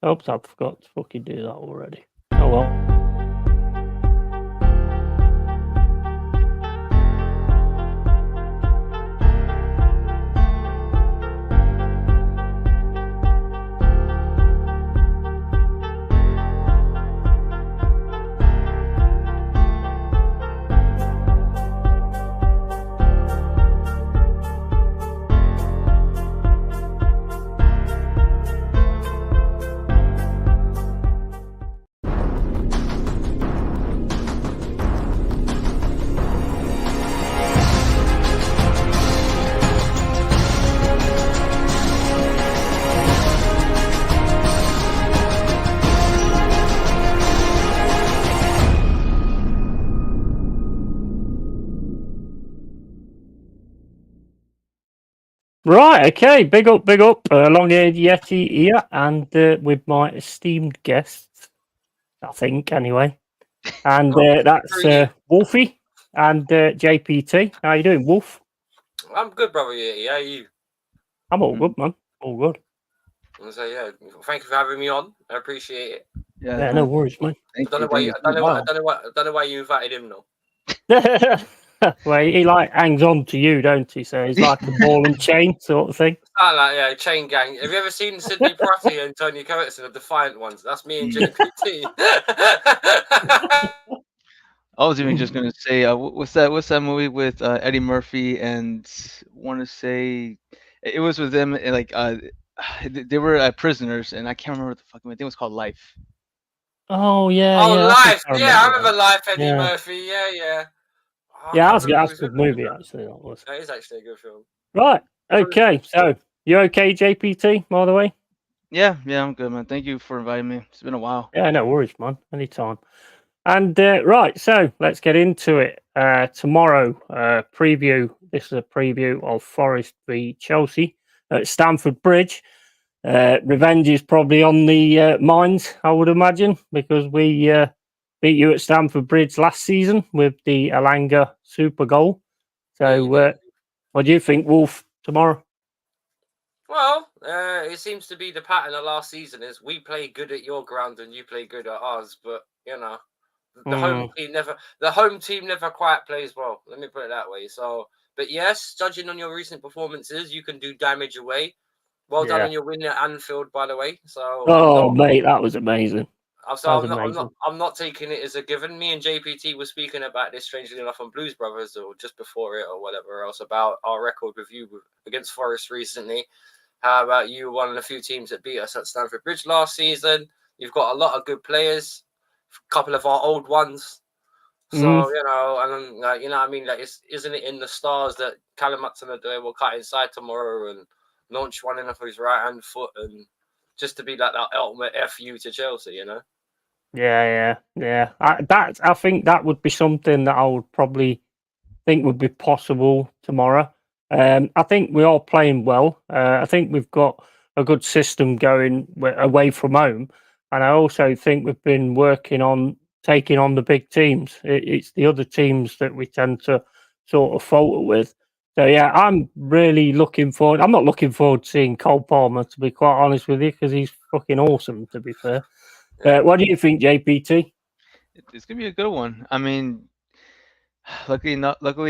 Oops, I forgot to fucking do that already. Oh well. Right, okay, big up, long-haired Yeti here, and with my esteemed guests, I think, anyway. And that's Wolfie and JPT. How you doing, Wolf? I'm good, brother. Yeah, you. I'm all good, man. All good. So yeah, thank you for having me on. I appreciate it. Yeah, no worries, man. I don't know why. I don't know why you invited him though. Well, he like hangs on to you, don't he? So he's like a ball and chain sort of thing. I like chain gang. Have you ever seen Sidney Prati and Tony Curtis in the Defiant Ones? That's me and JPT. I was even just gonna say, what's that movie with Eddie Murphy and want to say it was with them and like they were prisoners and I can't remember what the fucking I think it was called Life. Oh yeah, oh, yeah. Life. I remember Life. Eddie Murphy. Yeah. Oh, yeah, that's a good movie actually. That was. That is actually a good film. Right. Okay. So you okay, JPT? By the way. Yeah, I'm good, man. Thank you for inviting me. It's been a while. Yeah, no worries, man. Anytime. And right, so let's get into it. Tomorrow, preview. This is a preview of Forest v Chelsea at Stamford Bridge. Revenge is probably on the minds, I would imagine, because we beat you at Stamford Bridge last season with the Alanga super goal. So, what do you think, Wolf, tomorrow? Well, it seems to be the pattern of last season is we play good at your ground and you play good at ours, but the home team never quite plays well. Let me put it that way. So, but yes, judging on your recent performances, you can do damage away. Well done on your win at Anfield, by the way. So, mate, that was amazing. So I'm not taking it as a given. Me and JPT were speaking about this, strangely enough, on Blues Brothers or just before it or whatever else about our record review against Forest recently. How about you? One of the few teams that beat us at Stamford Bridge last season. You've got a lot of good players, a couple of our old ones. So and what I mean, like, isn't it in the stars that Callum Hudson-Odoi will cut inside tomorrow and launch one in off his right hand foot and just to be like that ultimate FU to Chelsea, Yeah. I think that would be something that I would probably think would be possible tomorrow. I think we are playing well. I think we've got a good system going away from home, and I also think we've been working on taking on the big teams. It's the other teams that we tend to sort of falter with. So yeah, I'm really looking forward. I'm not looking forward to seeing Cole Palmer, to be quite honest with you, because he's fucking awesome. To be fair, what do you think, JPT? It's gonna be a good one. I mean, luckily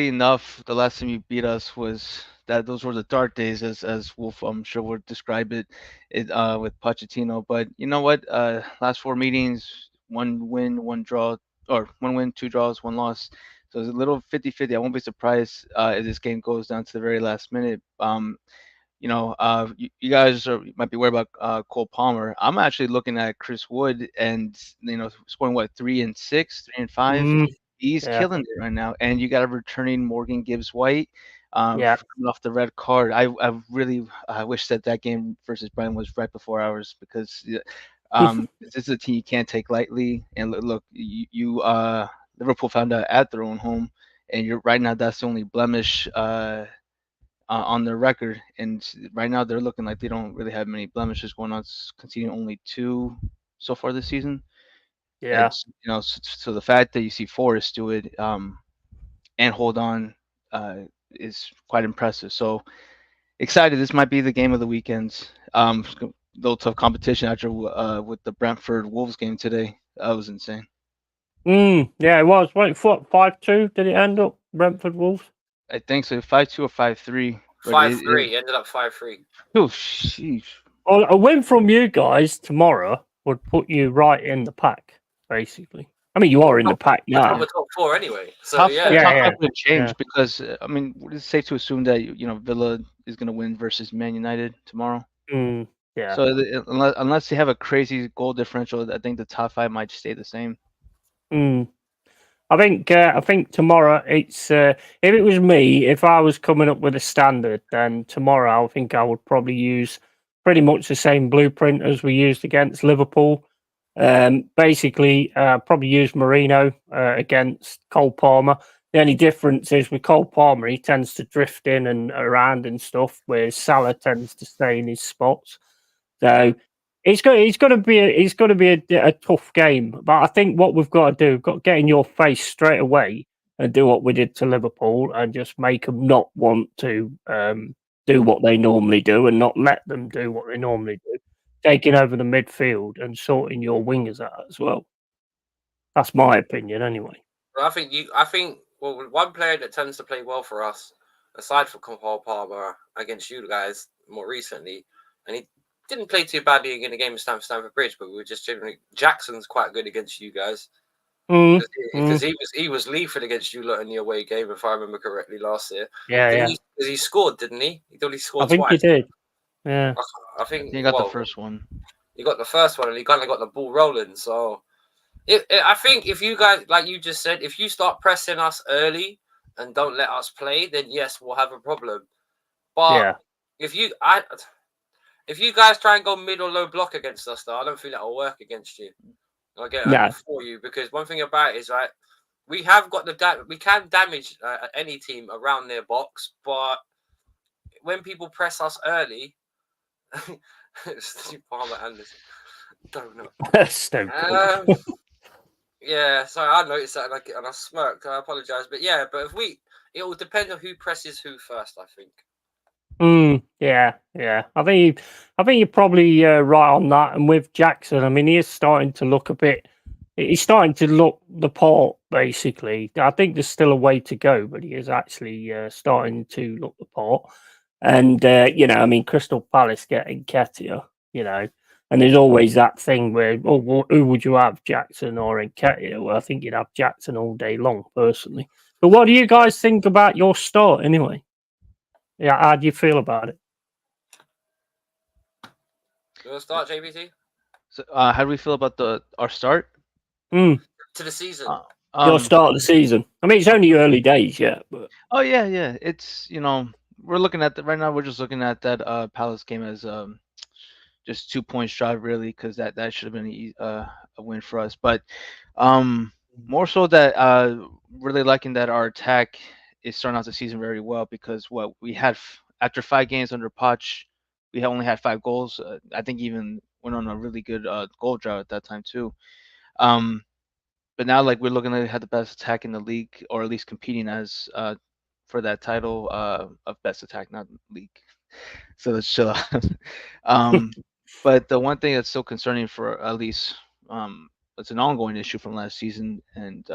enough, the last time you beat us was those were the dark days, as Wolf I'm sure would describe it with Pochettino. But you know what? Last four meetings, one win, one draw, or one win, two draws, one loss. So it's a little 50-50. I won't be surprised if this game goes down to the very last minute. You guys might be worried about Cole Palmer. I'm actually looking at Chris Wood and scoring what 3 and 6, 3 and 5. He's killing it right now, and you got a returning Morgan Gibbs-White coming off the red card. I really wish that game versus Brighton was right before ours because this is a team you can't take lightly. And look, you Liverpool found out at their own home, and you're right now that's the only blemish on their record. And right now they're looking like they don't really have many blemishes going on, conceding only 2 so far this season. Yeah. So the fact that you see Forrest do it and hold on is quite impressive. So excited. This might be the game of the weekend. little tough competition after with the Brentford Wolves game today. That was insane. Yeah, it was. Wait, 5-2? Did it end up Brentford Wolves? I think so, 5-2 or 5-3. 5-3 ended up 5-3. Oh, sheesh. Well, a win from you guys tomorrow would put you right in the pack, basically. I mean, you are in the pack now. We're top 4 anyway. So Top Yeah. five would change because I mean, it's safe to assume that Villa is going to win versus Man United tomorrow. Yeah. So unless they have a crazy goal differential, I think the top 5 might stay the same. I think tomorrow it's if it was me, if I was coming up with a standard, then tomorrow I think I would probably use pretty much the same blueprint as we used against Liverpool. Basically, probably use Marino against Cole Palmer. The only difference is with Cole Palmer, he tends to drift in and around and stuff, whereas Salah tends to stay in his spots. So it's going to be a tough game. But I think what we've got to do, we've got to get in your face straight away and do what we did to Liverpool and just make them not want to do what they normally do and not let them do what they normally do. Taking over the midfield and sorting your wingers out as well. That's my opinion, anyway. I think one player that tends to play well for us, aside from Cole Palmer against you guys more recently, and he didn't play too badly in the game of Stamford Bridge, but we were just generally Jackson's quite good against you guys because he was lethal against you lot in the away game, if I remember correctly, last year. He scored, didn't he? He only scored twice. I think he did. Yeah, I think he got the first one. He got the first one, and he kind of got the ball rolling. So, I think if you guys, like you just said, if you start pressing us early and don't let us play, then yes, we'll have a problem. But if you guys try and go mid or low block against us, though, I don't think that will work against you. I get it for you because one thing about it is like we have got we can damage any team around their box, but when people press us early, Steve Palmer Anderson, don't know. Yeah, sorry, I noticed that and I smirked. I apologize, but yeah, but it will depend on who presses who first. I think. Yeah. I think you're probably right on that. And with Jackson, I mean, he is starting to look a bit. He's starting to look the part, basically. I think there's still a way to go, but he is actually starting to look the part. And I mean, Crystal Palace getting Nketiah, and there's always that thing where, who would you have, Jackson or Nketiah? Well, I think you'd have Jackson all day long, personally. But what do you guys think about your start, anyway? Yeah, how do you feel about it? You want to start, JBT? So, how do we feel about our start to the season? Your start of the season. I mean, it's only early days yet, but oh yeah, it's we're looking at right now. We're just looking at that Palace game as just 2 points drive, really, because that should have been a win for us. But more so that really liking that our attack is starting out the season very well because what we had after 5 games under Poch, we only had 5 goals. I think even went on a really good goal drought at that time too. But now like we're looking to have the best attack in the league, or at least competing as for that title of best attack, not league. So let's chill out. But the one thing that's still concerning for at least it's an ongoing issue from last season, and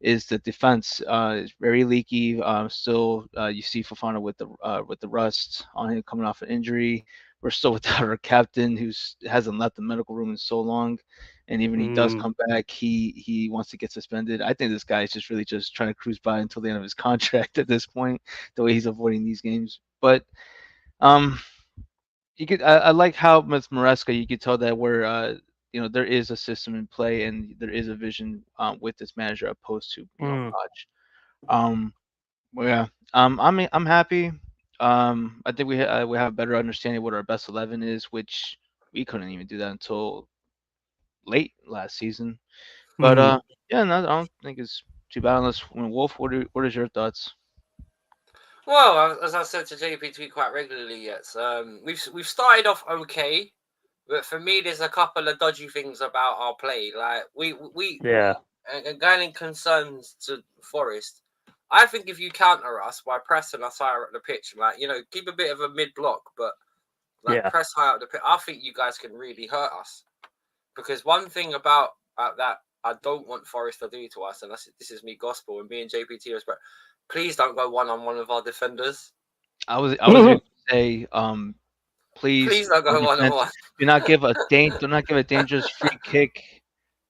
is the defense. It's very leaky. Still, you see Fofana with the rust on him coming off an injury. We're still without our captain, who hasn't left the medical room in so long, and even he does come back, he wants to get suspended. I think this guy is just trying to cruise by until the end of his contract at this point. The way he's avoiding these games, but you could I like how with Maresca you could tell that we're there is a system in play and there is a vision with this manager opposed to Poch. Well, yeah, I'm happy. I think we have a better understanding of what our best 11 is, which we couldn't even do that until late last season. But yeah, no, I don't think it's too bad. Unless Wolf, what is your thoughts? Well, as I said to JPT quite regularly, yes, we've started off okay, but for me, there's a couple of dodgy things about our play. Like gaining concerns to Forest. I think if you counter us by pressing us higher at the pitch, like keep a bit of a mid block, but like press high up the pitch. I think you guys can really hurt us, because one thing about that I don't want Forest to do to us, and this is me gospel, and me and JPT respect. Please don't go one on one with our defenders. I was going to say, please don't go one on one. Do not give a dangerous free kick,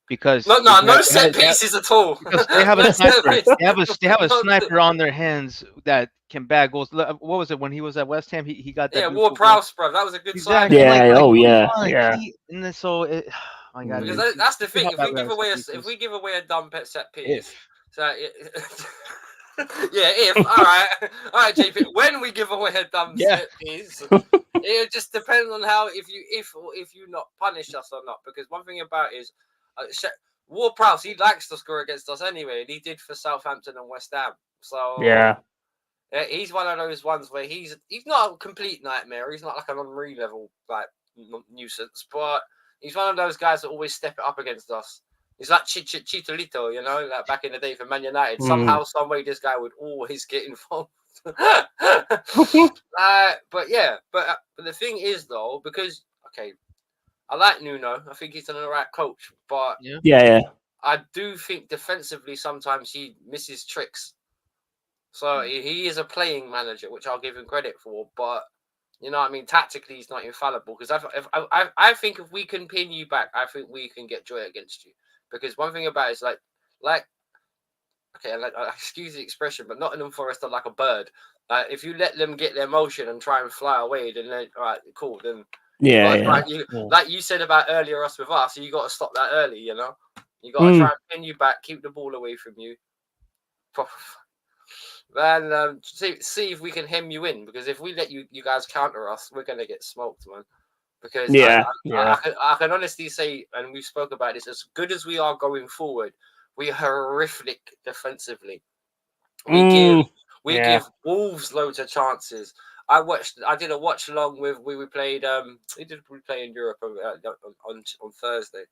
because no set pieces at all. Because they have a sniper. They have a sniper on their hands that can bag goals. What was it when he was at West Ham? He got that. Yeah, Ward-Prowse, bro. That was a good sign. Yeah. And then so, my God, because that's the thing. If we give away a dumb set piece, all right, JP. When we give away a dumb set piece, it just depends on how if you not punish us or not. Because one thing about it is, Ward-Prowse, he likes to score against us anyway, and he did for Southampton and West Ham. So he's one of those ones where he's not a complete nightmare. He's not like an Henry level like nuisance, but he's one of those guys that always step it up against us. He's like Chicharito, you know, like back in the day for Man United. Somehow, some way, this guy would always get involved. But the thing is, though, because I like Nuno. I think he's an alright coach, but I do think defensively sometimes he misses tricks. So he is a playing manager, which I'll give him credit for. But you know what I mean? Tactically, he's not infallible. Because I think if we can pin you back, I think we can get joy against you. Because one thing about it is excuse the expression, but Nottingham Forest are like a bird. If you let them get their motion and try and fly away, then all right, cool. Then like you said about earlier, us with us, you got to stop that early. You know, you got to try and pin you back, keep the ball away from you. Then see if we can hem you in, because if we let you guys counter us, we're gonna get smoked, man. Because I can honestly say, and we spoke about this, as good as we are going forward, we're horrific defensively. We give Wolves loads of chances. I did a watch along with we played. We play in Europe on Thursday.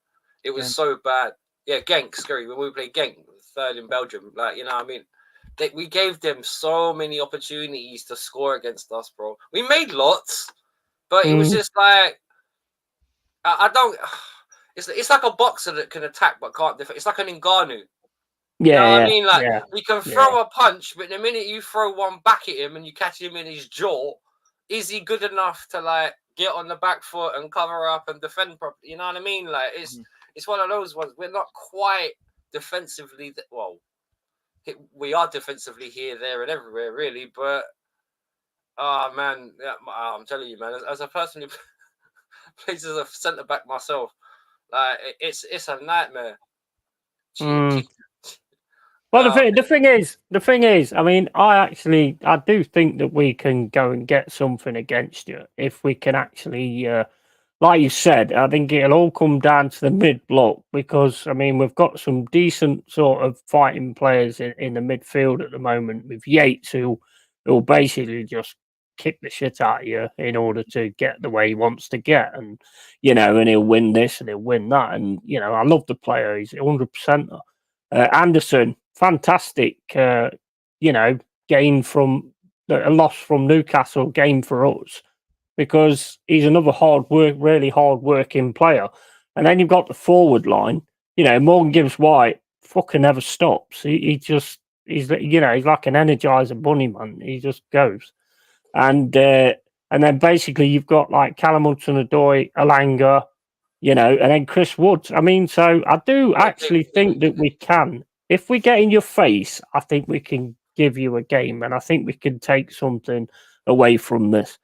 It was so bad. Yeah, Genk. Scary when we played Genk, third in Belgium. Like, you know what I mean. We gave them so many opportunities to score against us, bro. We made lots, but it was just like I don't. It's like a boxer that can attack but can't defend. It's like an Ngannou. You know what I mean? Like he can throw a punch, but the minute you throw one back at him and you catch him in his jaw, is he good enough to like get on the back foot and cover up and defend properly? You know what I mean? Like it's one of those ones. We're not quite defensively. We are defensively here, there, and everywhere, really. But man, I'm telling you, man, as a person who plays as a centre back myself, like it's a nightmare. Well, the thing is, I mean, I do think that we can go and get something against you if we can actually, like you said, I think it'll all come down to the mid block, because I mean we've got some decent sort of fighting players in the midfield at the moment with Yates, who'll basically just kick the shit out of you in order to get the way he wants to get, and you know, and he'll win this and he'll win that, and you know, I love the player. He's 100%. Anderson, fantastic. You know, gain from a loss from Newcastle, game for us, because he's another really hard working player. And then you've got the forward line. You know, Morgan Gibbs-White fucking never stops. He's you know, he's like an Energizer bunny, man. He just goes. And then basically you've got like Callum Hudson-Odoi, Alanga, you know, and then Chris Woods. I mean, so I do actually think that we can. If we get in your face, I think we can give you a game, and I think we can take something away from this,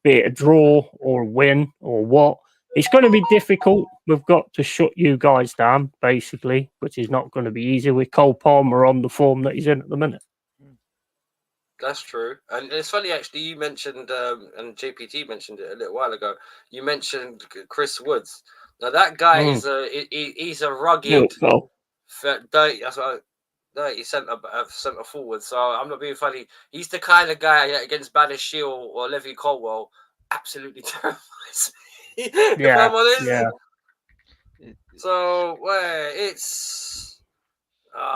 be it a draw or a win or what. It's going to be difficult. We've got to shut you guys down, basically, which is not going to be easy with Cole Palmer on the form that he's in at the minute. That's true. And it's funny, actually, you mentioned, and JPT mentioned it a little while ago, you mentioned Chris Woods. Now, that guy he's a rugged, dirty centre forward. So I'm not being funny. He's the kind of guy against Badashil or Levy Colwell absolutely terrifies me. If I'm honest. Yeah. So it's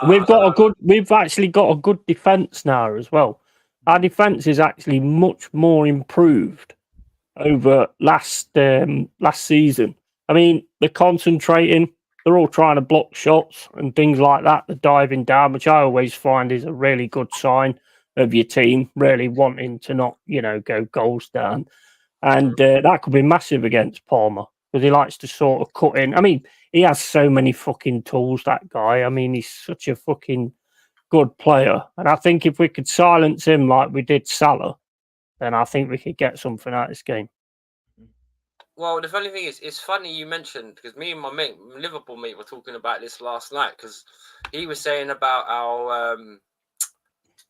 we've actually got a good defence now as well. Our defence is actually much more improved over last season. I mean, they're concentrating. They're all trying to block shots and things like that. They're diving down, which I always find is a really good sign of your team really wanting to not, go goals down. And that could be massive against Palmer because he likes to sort of cut in. I mean, he has so many fucking tools, that guy. I mean, he's such a fucking good player. And I think if we could silence him like we did Salah, then I think we could get something out of this game. Well, the funny thing is, it's funny you mentioned, because me and my Liverpool mate, were talking about this last night, because he was saying about our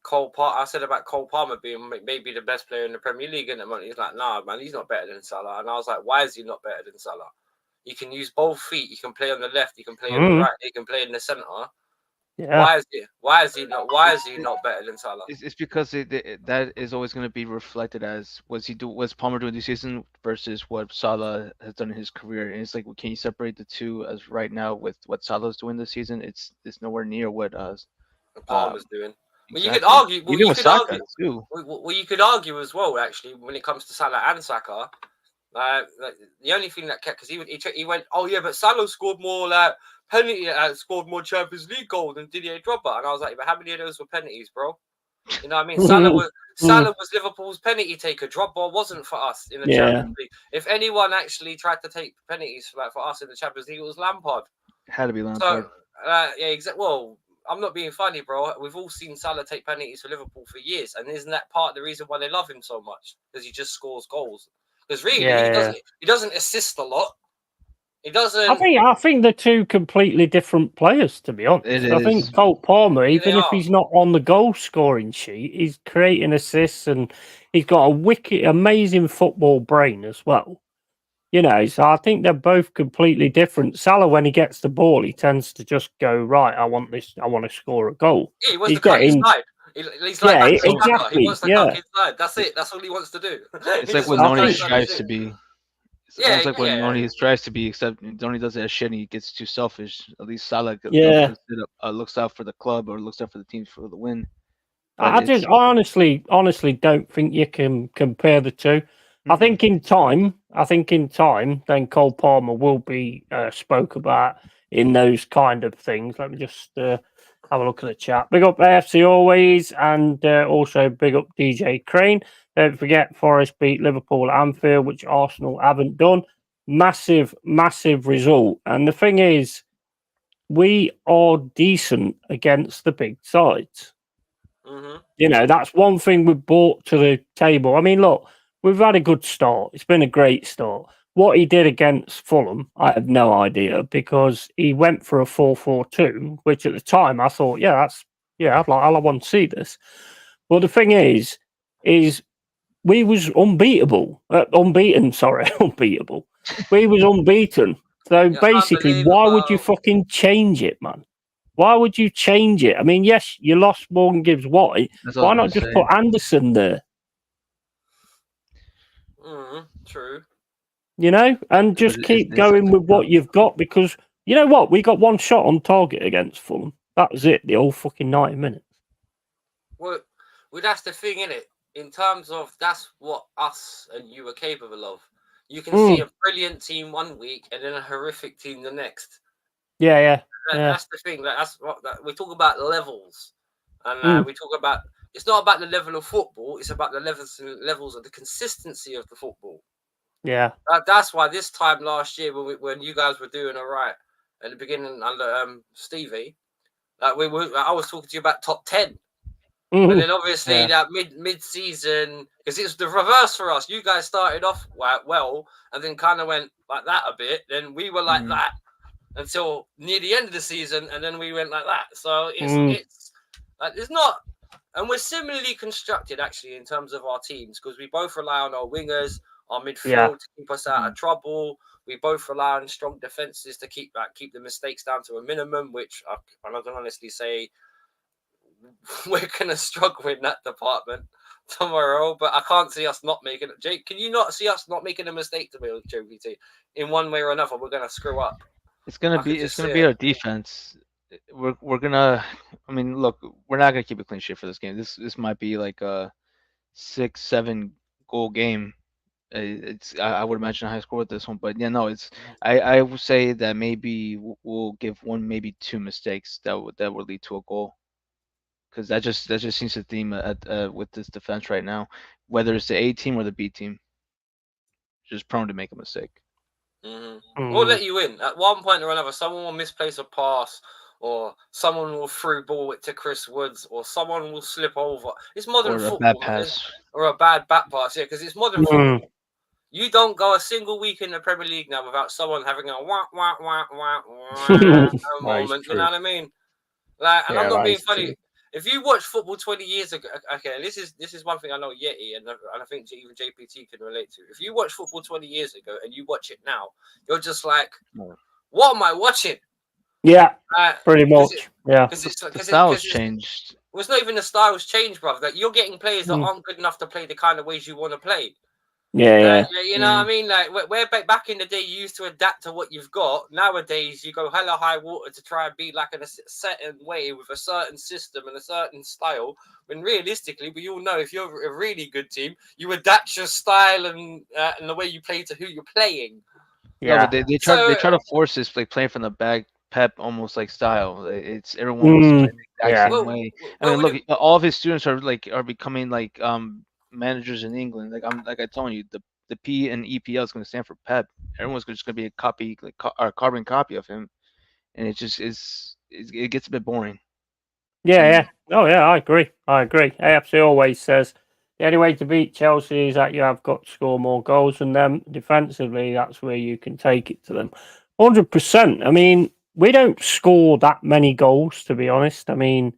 Cole Palmer. I said about Cole Palmer being maybe the best player in the Premier League in the moment. He's like, nah, man, he's not better than Salah. And I was like, why is he not better than Salah? He can use both feet. He can play on the left. He can play on the right. He can play in the centre. Yeah. Why is he not better than Salah? It's because that is always going to be reflected as was Palmer doing this season versus what Salah has done in his career, and it's like, can you separate the two? As right now with what Salah's doing this season, it's nowhere near what Palmer's doing. Well, exactly. you could argue. Even with Saka too. Well, you could argue as well, actually, when it comes to Salah and Saka. The only thing that kept, because he went, oh yeah, but Salah scored more scored more Champions League goals than Didier Drogba, and I was like, but how many of those were penalties, bro? You know what I mean? Salah was Liverpool's penalty taker. Drogba wasn't for us in the Champions League. If anyone actually tried to take penalties for us in the Champions League, it was Lampard. It had to be Lampard. So yeah, exactly. Well, I'm not being funny, bro. We've all seen Salah take penalties for Liverpool for years, and isn't that part of the reason why they love him so much? Because he just scores goals. Because really, he doesn't assist a lot. He doesn't. I think they're two completely different players, to be honest. I think Cole Palmer, even if he's not on the goal scoring sheet, he's creating assists and he's got a wicked, amazing football brain as well. So I think they're both completely different. Salah, when he gets the ball, he tends to just go, right, I want to score a goal. Yeah, he wants to cut inside. He's like exactly. He wants to cut inside. That's it. That's all he wants to do. It's like what Noni tries to be. It's almost like what Noni tries to be, except Noni does it as shit and he gets too selfish. At least Salah looks out for the club or looks out for the team for the win. But I honestly don't think you can compare the two. Mm-hmm. I think in time, then Cole Palmer will be spoke about in those kind of things. Let me just have a look at the chat. Big up AFC always, and also big up DJ Crane. Don't forget, Forest beat Liverpool at Anfield, which Arsenal haven't done. Massive, massive result. And the thing is, we are decent against the big sides. Mm-hmm. That's one thing we've brought to the table. I mean, look, we've had a good start. It's been a great start. What he did against Fulham, I have no idea, because he went for a 4-4-2, which at the time I thought, I want to see this. But the thing is we was unbeatable. Unbeatable. We was unbeaten. So basically, why would you fucking change it, man? Why would you change it? I mean, yes, you lost Morgan Gibbs White. Why not just put Anderson there? True. And just keep going with what you've got, because you know what? We got one shot on target against Fulham. That was it, the whole fucking 90 minutes. Well, that's the thing, innit? In terms of that's what us and you are capable of. You can see a brilliant team one week and then a horrific team the next. Yeah. That's the thing. That's what we talk about levels, and we talk about. It's not about the level of football. It's about the levels of the consistency of the football. Yeah. That's why this time last year when you guys were doing all right at the beginning under Stevie, I was talking to you about top 10. And then obviously that mid-season, because it's the reverse for us. You guys started off well and then kind of went like that a bit. Then we were like that until near the end of the season, and then we went like that. So it's not, and we're similarly constructed actually in terms of our teams, because we both rely on our wingers, our midfield to keep us out of trouble. We both rely on strong defenses to keep the mistakes down to a minimum, which I can honestly say we're going to struggle in that department tomorrow, but I can't see us not making it. Jake, can you not see us not making a mistake to build JPT in one way or another? We're going to screw up. It's going to be our defense. We're going to, I mean, look, we're not going to keep a clean sheet for this game. This might be like a 6-7 goal game. I would imagine a high score with this one, but yeah, no, I would say that maybe we'll give one, maybe two mistakes that would lead to a goal, because that just seems the theme with this defense right now, whether it's the A team or the B team, just prone to make a mistake. We'll let you in. At one point or another, someone will misplace a pass, or someone will through ball it to Chris Woods, or someone will slip over. It's modern football, a bad pass. or a bad back pass, yeah, because it's modern football. You don't go a single week in the Premier League now without someone having a wah wah wah wah wah moment. You know what I mean? Like, and I'm not being funny. True. If you watch football 20 years ago, okay, this is one thing I know Yeti and I think even JPT can relate to. If you watch football 20 years ago and you watch it now, you're just like, what am I watching? Yeah, pretty much. Because the style's changed. Well, it's not even the style's changed, brother. That you're getting players that aren't good enough to play the kind of ways you want to play. Yeah. You know what I mean? Like, where back in the day, you used to adapt to what you've got. Nowadays, you go hella high water to try and be like in a certain way with a certain system and a certain style. When realistically, we all know if you're a really good team, you adapt your style and the way you play to who you're playing. Yeah, no, but they try to force this like playing from the back, Pep almost like style. It's everyone wants to play the exact same way. I mean, look, all of his students are becoming like managers in England. Like I told you, the P and EPL is going to stand for Pep. Everyone's just going to be a copy, like a carbon copy of him, and it just it gets a bit boring. Yeah. Oh yeah, I agree. AFC always says the only way to beat Chelsea is that you have got to score more goals than them. Defensively, that's where you can take it to them. 100%. I mean, we don't score that many goals, to be honest. I mean,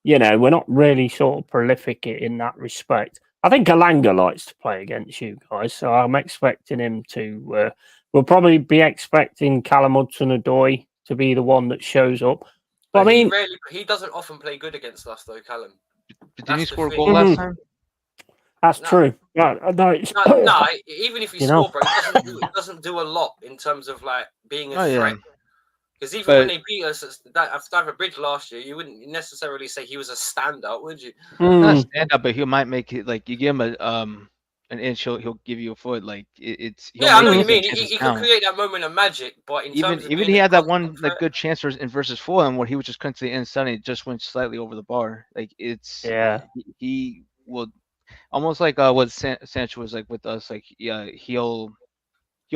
we're not really sort of prolific in that respect. I think Alanga likes to play against you guys, so I'm expecting him to. We'll probably be expecting Callum Hudson-Odoi to be the one that shows up. But I mean, he doesn't often play good against us, though, Callum. Didn't he score a goal last time? That's true. No, even if he score, bro, it doesn't do a lot in terms of like being a threat. Because even when they beat us at Stamford Bridge last year, you wouldn't necessarily say he was a standout, would you? Not a standout, but he might make it like you give him an inch, he'll give you a foot. Like it's. I know what you mean. He could create that moment of magic, but in terms of he had that one like good chance versus Fulham where he was just coming to the inside and it just went slightly over the bar. Like it's he will almost like what Sancho was like with us. Like he'll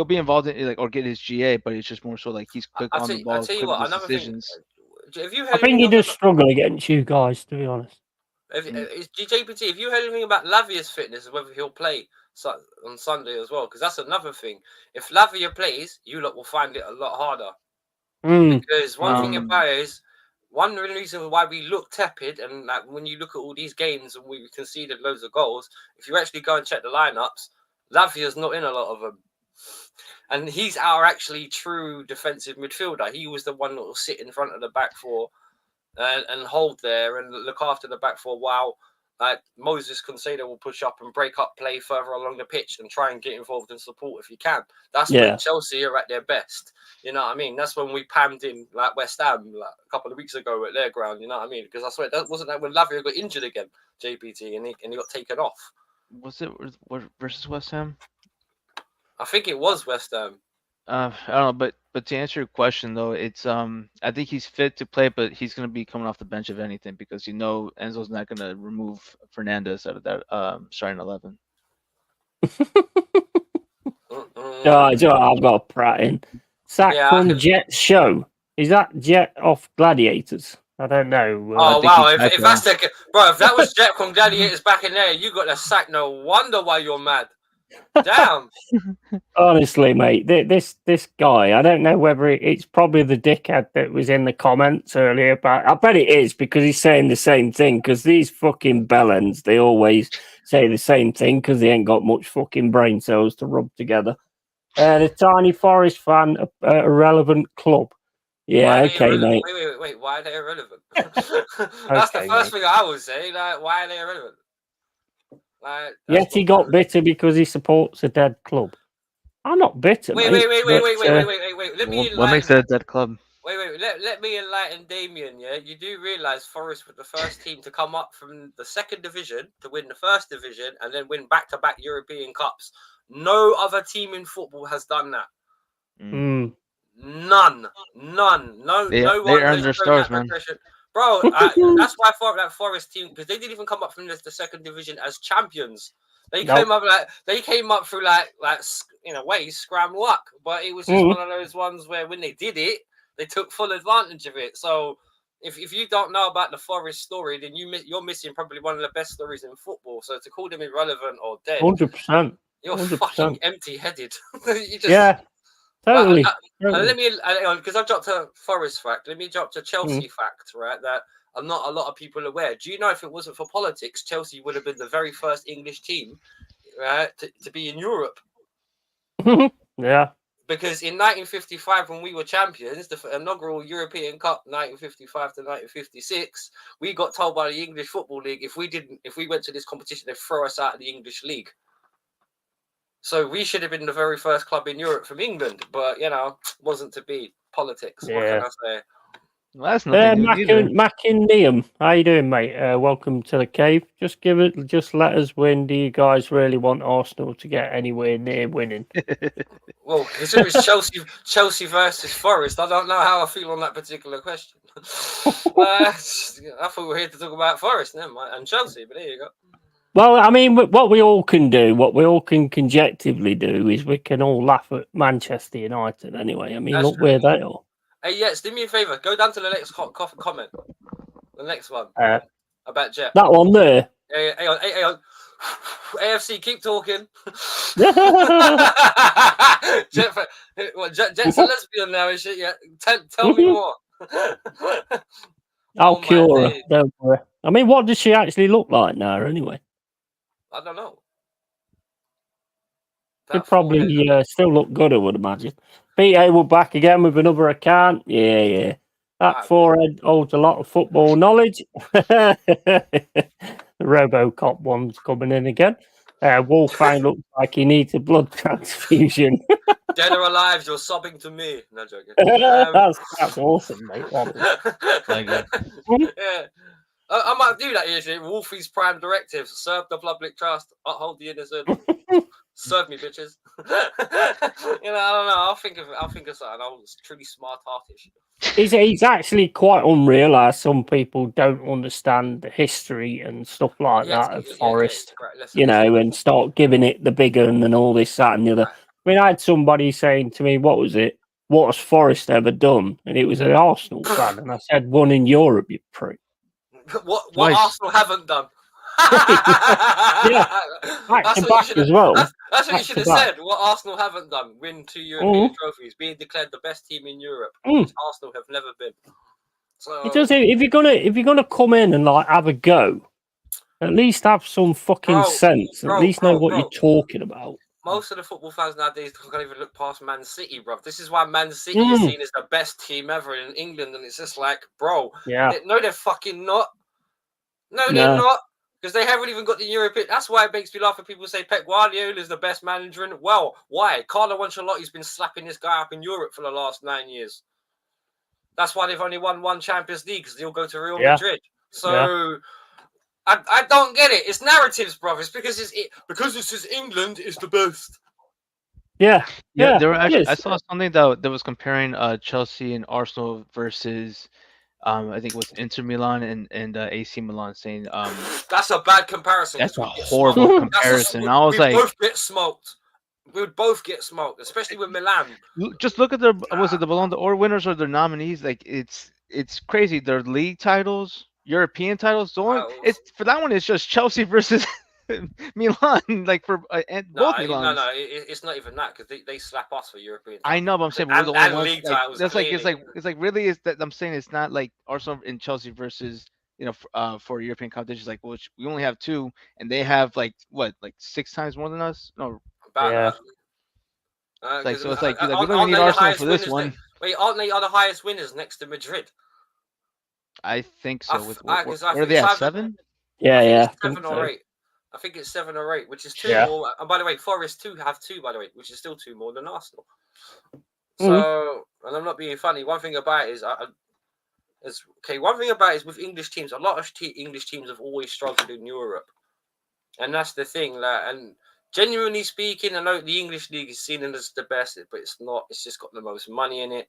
be involved in like or get his GA, but it's just more so like he's quick on the ball, quick with his decisions. I think he does struggle against you guys, to be honest. JPT, if you heard anything about Lavia's fitness, whether he'll play on Sunday as well, because that's another thing. If Lavia plays, you lot will find it a lot harder. Because one thing about it is, one reason why we look tepid, and like when you look at all these games and we conceded loads of goals, if you actually go and check the lineups, Lavia's not in a lot of them. And he's our actually true defensive midfielder. He was the one that will sit in front of the back four and hold there and look after the back four while Moses Concedo will push up and break up play further along the pitch and try and get involved in support if he can. That's when Chelsea are at their best. You know what I mean? That's when we pammed in like West Ham like a couple of weeks ago at their ground. You know what I mean? Because I swear that wasn't that when Lavia got injured again, JPT, and he got taken off. Was it versus West Ham? I think it was West Ham. I don't know, but to answer your question though, it's I think he's fit to play, but he's gonna be coming off the bench if anything because Enzo's not gonna remove Fernandes out of that starting 11. I've got a prat in. Sack from Jet's show. Is that Jet off Gladiators? I don't know. Oh wow! If that's if that was Jet from Gladiators back in there, you got the sack. No wonder why you're mad. Damn. Honestly, mate, this guy, I don't know whether it's probably the dickhead that was in the comments earlier, but I bet it is because he's saying the same thing. Because these fucking bellends, they always say the same thing because they ain't got much fucking brain cells to rub together. The Tiny Forest fan, a irrelevant club. Yeah, okay, mate. Wait. Why are they irrelevant? That's the first thing I would say. Like, why are they irrelevant? Yet he got bitter because he supports a dead club. I'm not bitter. Wait. What makes that a dead club? Wait. Let me enlighten Damien. Yeah, you do realise Forest were the first team to come up from the second division to win the first division and then win back-to-back European Cups. No other team in football has done that. Mm. None. No They one earned has their shown stars, that man. progression. Bro, that's why that Forest team, because they didn't even come up from the second division as champions. They came up through like in a way scram luck, but it was just one of those ones where when they did it, they took full advantage of it. So if you don't know about the Forest story, then you're missing probably one of the best stories in football. So to call them irrelevant or dead, 100%. you're 100%. fucking empty-headed. You just, yeah, totally. and let me, because I dropped a Forest fact, let me drop a Chelsea fact, right? That not a lot of people are aware. Do you know if it wasn't for politics, Chelsea would have been the very first English team, right, to be in Europe? Yeah. Because in 1955, when we were champions, the inaugural European Cup, 1955 to 1956, we got told by the English Football League if we went to this competition, they'd throw us out of the English league. So we should have been the very first club in Europe from England, but wasn't to be. Politics. Yeah. What can I say? Well, that's nothing new either. Liam, how you doing, mate? Welcome to the cave. Just let us win. Do you guys really want Arsenal to get anywhere near winning? Well, considering it's Chelsea versus Forest, I don't know how I feel on that particular question. I thought we were here to talk about Forest, never mind, and Chelsea, but there you go. Well, I mean, what we all can conjectively do is we can all laugh at Manchester United anyway. I mean, look where they are. Hey, yes, do me a favour. Go down to the next comment. The next one. About Jet. That one there. Hey, on. AFC, keep talking. Jet's a lesbian now, is she? Yeah. Tell me more. I'll cure her. Don't worry. I mean, what does she actually look like now, anyway? I don't know. She'd probably still look good, I would imagine. BA, we're back again with another account. Yeah. That forehead holds a lot of football knowledge. The RoboCop one's coming in again. Wolfgang looks like he needs a blood transfusion. Dead or alive, you're sobbing to me. No joking. That's awesome, mate. Yeah. I might do that usually. Wolfie's prime directive: serve the public trust, uphold the innocent. Serve me, bitches. I don't know. I'll think of something. I was truly smart-hearted. It's actually quite unreal how some people don't understand the history and stuff like that of Forest, and start giving it the big un and all this, that, and the other. Right. I mean, I had somebody saying to me, "What was it? What has Forest ever done?" And it was an Arsenal fan, and I said, "One in Europe, you prick." What Arsenal haven't done? Yeah, back to back as well. That's what you should have said. What Arsenal haven't done: win 2 European trophies, being declared the best team in Europe, which Arsenal have never been. So it does. If you're gonna come in and like have a go, at least have some fucking sense. At least know what you're talking about. Most of the football fans nowadays can't even look past Man City, bro. This is why Man City is seen as the best team ever in England, and it's just like, bro, no, they're fucking not. No, they're not. Because they haven't even got the European. That's why it makes me laugh when people say Pep Guardiola is the best manager. Well, why? Carlo Ancelotti's been slapping this guy up in Europe for the last 9 years. That's why they've only won one Champions League, because they'll go to Real Madrid. So I don't get it. It's narratives, brothers. Because this is England is the best. Yeah. There were actually, I saw something that was comparing Chelsea and Arsenal versus. I think it was Inter Milan and AC Milan, saying that's a bad comparison. That's a horrible comparison. I was like, both get smoked. We would both get smoked, especially with Milan. Just look at the Ballon d'Or winners or their nominees. Like it's crazy. Their league titles, European titles. It's for that one. It's just Chelsea versus Milan, like for both Milan. No, it's not even that, because they slap us for European titles. I know, but I'm saying we're the only ones. That's like it's like really is that I'm saying it's not like Arsenal and Chelsea versus for European competitions, like which we only have 2 and they have like 6 times more than us. No, about that. So it's like we don't even need Arsenal for this one. Wait, aren't they the highest winners next to Madrid? I think so. Where are they at 7? Yeah. 7 or 8. I think it's 7 or 8, which is 2 more. And by the way, Forest have 2, by the way, which is still 2 more than Arsenal. So, and I'm not being funny. One thing about it is with English teams, a lot of English teams have always struggled in Europe, and that's the thing. And genuinely speaking, I know the English league is seen as the best, but it's not. It's just got the most money in it.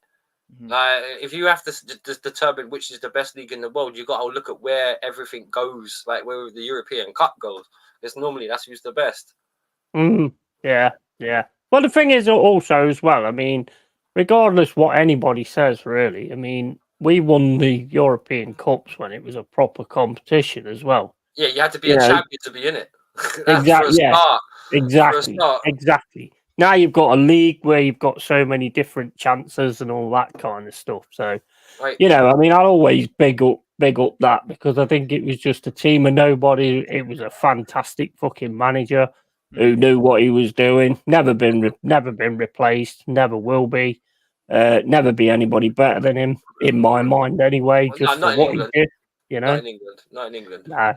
Like, if you have to determine which is the best league in the world, you got to look at where everything goes, like where the European Cup goes. Because normally that's who's the best. Yeah. Well, the thing is also as well, I mean, regardless what anybody says, really, I mean, we won the European Cups when it was a proper competition as well. Yeah, you had to be a champion to be in it. Exactly. Yeah. Start. Exactly. Now you've got a league where you've got so many different chances and all that kind of stuff. So, right. you know, I mean, I'll always big up that because I think it was just a team of nobody. It was a fantastic fucking manager who knew what he was doing. Never been replaced. Never will be. Never be anybody better than him in my mind, anyway. Just for what England. he did, you know. Not in England. Nah.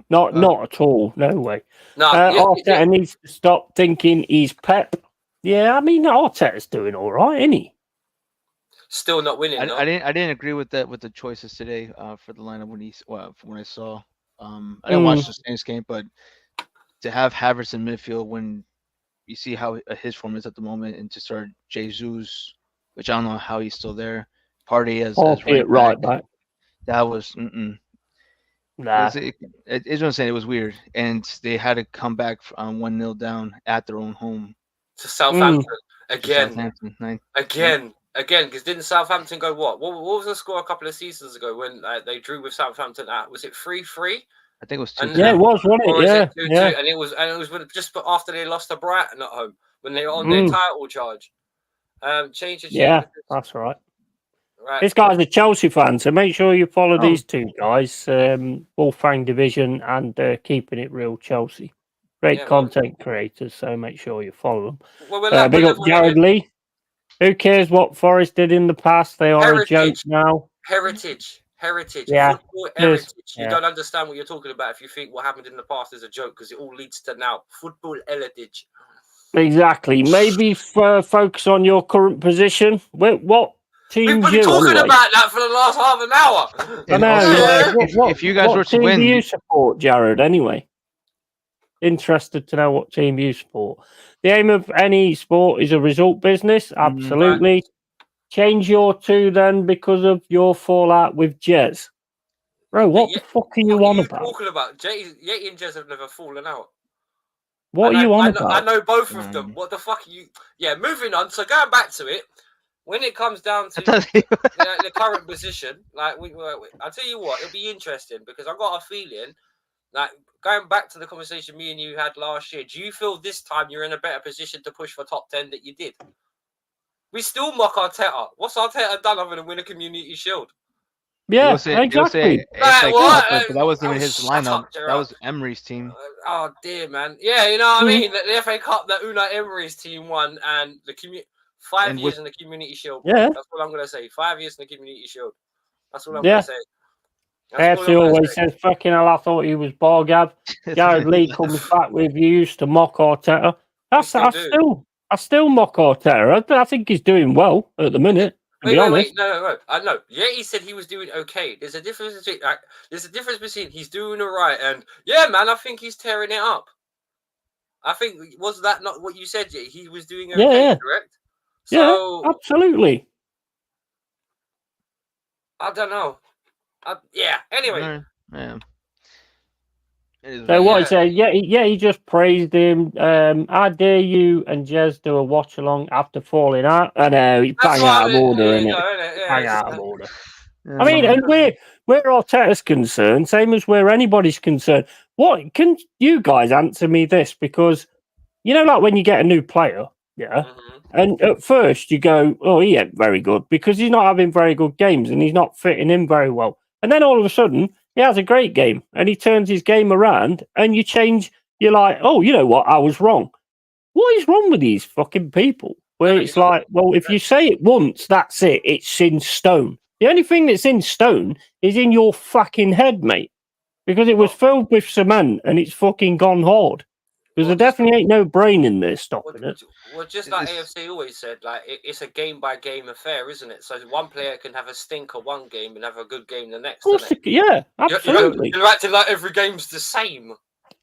Not at all. No way. No, Arteta needs to stop thinking he's Pep. Yeah, I mean Arteta's doing all right, isn't he? Still not winning. I didn't agree with the choices today for the lineup when I saw. I didn't watch the Saints game, but to have Havertz in midfield when you see how his form is at the moment, and to start Jesus, which I don't know how he's still there. Partey as right back. That was Nah. It's what I'm saying. It was weird, and they had to come back on 1-0 down at their own home to Southampton again. Because didn't Southampton go what? What was the score a couple of seasons ago when they drew with Southampton at? Was it 3-3? I think it was 2-2. Yeah, it was, wasn't it? Or yeah, it 2-2? And it was just after they lost to Brighton at home when they were on their title charge. Yeah, that's right. This guy's a Chelsea fan, so make sure you follow these two guys, Fang Division and Keeping It Real Chelsea. Great content creators, so make sure you follow them. Well, big up Jared Lee. Who cares what Forest did in the past? They are a joke now. Heritage. Yeah. Football heritage. You don't understand what you're talking about if you think what happened in the past is a joke, because it all leads to now. Football heritage. Exactly. Maybe focus on your current position. What team? We've been talking about that for the last half an hour. I know. If you guys were to win, do you support, Jared? Anyway, interested to know what team you support. The aim of any sport is a result business. Absolutely. Right. Change your two then because of your fallout with Jez. Bro, what the fuck are you on about? Talking about? Yeti and Jez have never fallen out. What are you on about? I know both of them. What the fuck are you? Yeah, moving on. So going back to it, when it comes down to the current position, like I'll tell you what, it'll be interesting because I've got a feeling, like going back to the conversation me and you had last year, do you feel this time you're in a better position to push for top 10 that you did? We still mock Arteta. What's Arteta done other than win a Community Shield? Yeah, exactly. That wasn't even his lineup. That was Emery's team. Oh dear, man. Yeah, you know what I mean. The FA Cup that Unai Emery's team won, and the 5 years in the Community Shield. Yeah, that's what I'm gonna say. 5 years in the Community Shield. That's what I'm gonna say. AFC always says, "Fucking hell, I thought he was Bargab." Jared Lee comes back with you used to mock Arteta. I still mock Arteta. I think he's doing well at the minute. Wait, no. I know. Yeah, he said he was doing okay. There's a difference between he's doing all right and yeah, man, I think he's tearing it up. I think was that not what you said? He was doing okay, correct? So, yeah, absolutely. I don't know. Anyway. Yeah. So what he said, he just praised him. How dare you and Jez do a watch along after falling out? I know he's bang out of order, isn't it? Bang out of order. I mean, and where Arteta's concerned, same as where anybody's concerned. What can you guys answer me this? Because you know, like when you get a new player, and at first you go, "Oh, he ain't very good," because he's not having very good games and he's not fitting in very well. And then all of a sudden, he has a great game and he turns his game around and you're like, oh, you know what? I was wrong. What is wrong with these fucking people? Where it's like, well, if you say it once, that's it. It's in stone. The only thing that's in stone is in your fucking head, mate. Because it was filled with cement and it's fucking gone hard. Because there definitely ain't no brain in there stopping it. Well, just like AFC always said, like it's a game-by-game affair, isn't it? So one player can have a stinker one game and have a good game the next. Of course, yeah, absolutely. You're acting like every game's the same.